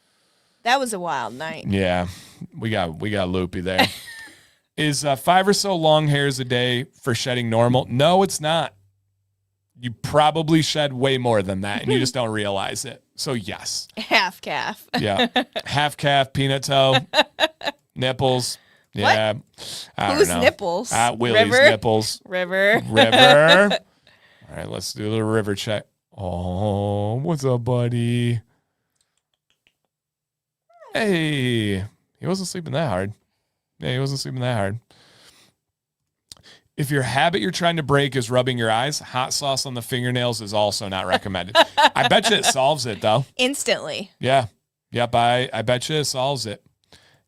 That was a wild night.
Yeah, we got loopy there. Is 5 or so long hairs a day for shedding normal? No, it's not. You probably shed way more than that, and you just don't realize it. So yes.
Half calf.
Yeah. Half calf, peanut toe, nipples. Yeah.
Whose nipples?
Willie's
River?
nipples.
River.
All right, let's do a little river check. Oh, what's up, buddy? Hey, he wasn't sleeping that hard. Yeah, he wasn't sleeping that hard. If your habit you're trying to break is rubbing your eyes, hot sauce on the fingernails is also not recommended. I bet you it solves it, though.
Instantly.
Yeah. Yep, I bet you it solves it.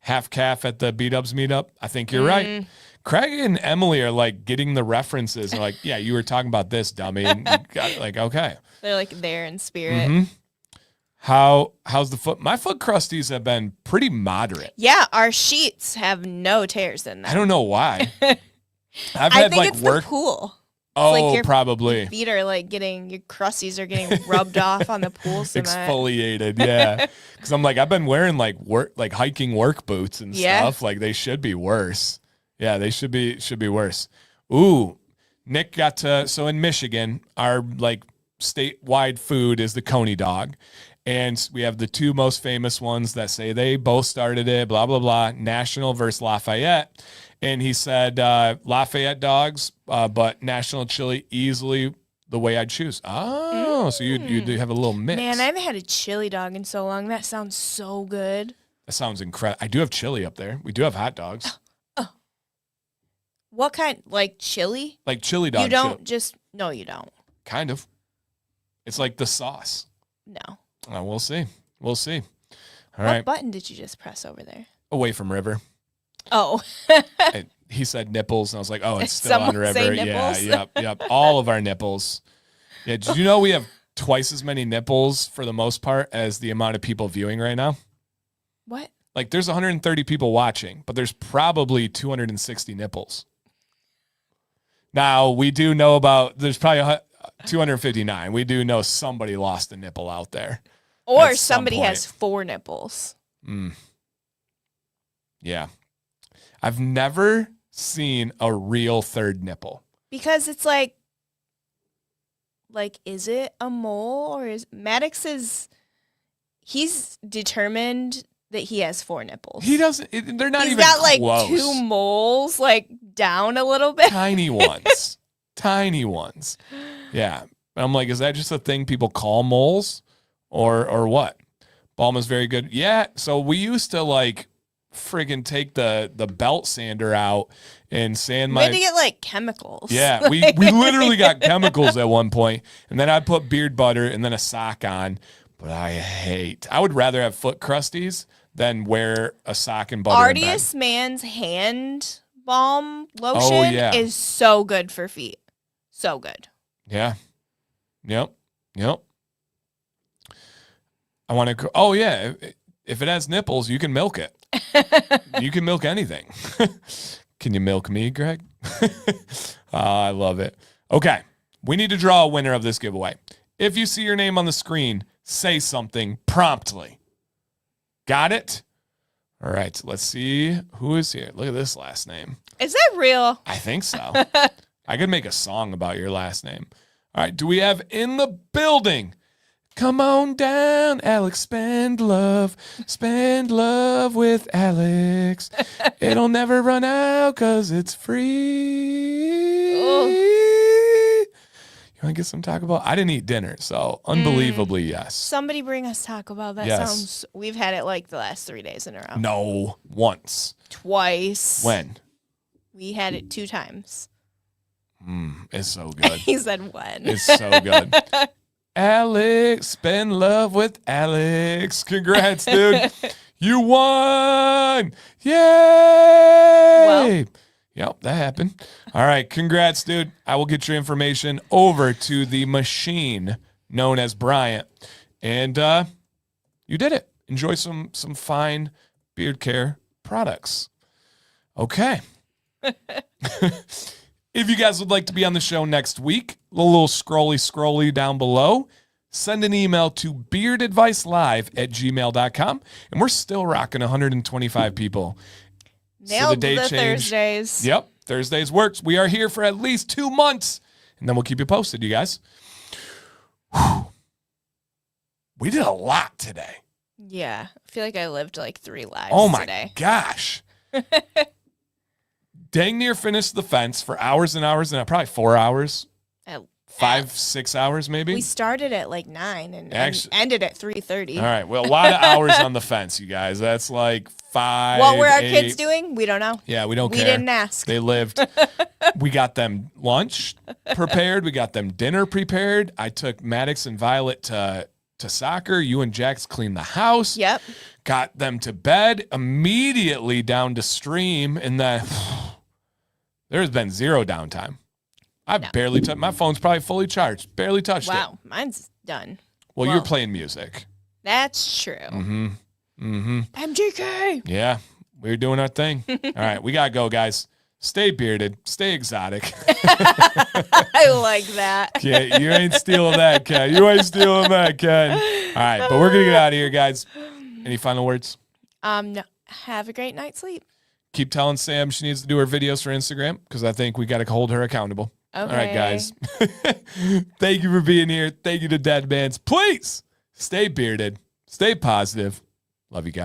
Half calf at the B-Dubs meetup. I think you're right. Craig and Emily are like getting the references. They're like, yeah, you were talking about this, dummy. And you got it. Like, okay.
They're like there in spirit.
Mm-hmm. How's the foot? My foot crusties have been pretty moderate.
Yeah, our sheets have no tears in them.
I don't know why.
I think it's the pool.
Oh,
like your
probably.
Feet are like your crusties are getting rubbed off on the pool cement.
Exfoliated, yeah. Because I'm like, I've been wearing like hiking work boots and stuff. Like they should be worse. Yeah, they should be worse. Ooh, Nick got to, so in Michigan, our like statewide food is the Coney dog. And we have the two most famous ones that say they both started it, blah, blah, blah, National versus Lafayette. And he said Lafayette dogs, but National Chili easily the way I'd choose. Oh, so you do have a little mix.
Man, I haven't had a chili dog in so long. That sounds so good.
That sounds incredible. I do have chili up there. We do have hot dogs.
What kind? Like chili?
Like chili dog.
You don't no, you don't.
Kind of. It's like the sauce.
No.
We'll see. We'll see. All
what
right.
button did you just press over there?
Away from River.
Oh.
He said nipples, and I was like, oh, it's still on River.
Say
Yeah, yep. All of our nipples. Yeah, did you know we have twice as many nipples for the most part as the amount of people viewing right now?
What?
Like there's 130 people watching, but there's probably 260 nipples. Now, we do know there's probably 259. We do know somebody lost a nipple out there.
Or somebody has 4 nipples.
Yeah. I've never seen a real third nipple.
Because it's like, is it a mole or is Maddox he's determined that he has 4 nipples.
He doesn't, they're not
He's
even
got like
close.
2 moles down a little bit.
Tiny ones. Tiny ones. Yeah. I'm like, is that just a thing people call moles or what? Balma's very good. Yeah. So we used to friggin' take the belt sander out and sand
We
my...
had to get chemicals.
Yeah, we literally got chemicals at one point, and then I'd put beard butter and then a sock on. But I would rather have foot crusties than wear a sock and butter.
Artiest Man's hand balm lotion is so good for feet. So good.
Yeah. Yep. I want to. Oh yeah. If it has nipples, you can milk it. You can milk anything. Can you milk me, Greg? I love it. Okay. We need to draw a winner of this giveaway. If you see your name on the screen, say something promptly. Got it? All right. Let's see who is here. Look at this last name.
Is that real?
I think so. I could make a song about your last name. All right. Do we have in the building Come on down, Alex, spend love with Alex. It'll never run out because it's free.
Oh.
You want to get some Taco Bell? I didn't eat dinner, so unbelievably, yes.
Somebody bring us Taco Bell. That
Yes.
sounds. We've had it like the last 3 days in a row.
No, once.
Twice.
When?
We had it 2 times.
It's so good.
He said when.
It's so good. Alex, spend love with Alex. Congrats, dude. You won. Yay.
Well.
Yep, that happened. All right, congrats, dude. I will get your information over to the machine known as Bryant. And you did it. Enjoy some fine beard care products. Okay. If you guys would like to be on the show next week, a little scrolly down below, send an email to beardadvicelive@gmail.com. And we're still rocking 125 people.
Nailed the Thursdays.
Yep, Thursdays works. We are here for at least 2 months, and then we'll keep you posted, you guys. Whew. We did a lot today.
Yeah. I feel like I lived like 3 lives
Oh my
today.
gosh. Dang near finished the fence for hours and hours and probably 4 hours. 5, 6 hours maybe.
We started at like 9 and
Actually-
ended at 3:30.
All right. Well, a lot of hours on the fence, you guys. That's like 5.
What were our
8.
kids doing? We don't know.
Yeah, we don't
We
care.
didn't ask.
They lived. We got them lunch prepared. We got them dinner prepared. I took Maddox and Violet to soccer. You and Jax cleaned the house.
Yep.
Got them to bed. Immediately down to stream. And then there's been 0 downtime. I've barely touched. My phone's probably fully charged. Barely touched it.
Wow. Mine's done.
Well, you're playing music.
That's true. MGK.
Yeah, we're doing our thing. All right, we got to go, guys. Stay bearded. Stay exotic.
I like that.
Yeah, you ain't stealing that, Ken. You ain't stealing that, Ken. All right, but we're going to get out of here, guys. Any final words?
No. Have a great night's sleep.
Keep telling Sam she needs to do her videos for Instagram because I think we got to hold her accountable.
Okay.
All right, guys. Thank you for being here. Thank you to Deadman. Please stay bearded. Stay positive. Love you guys.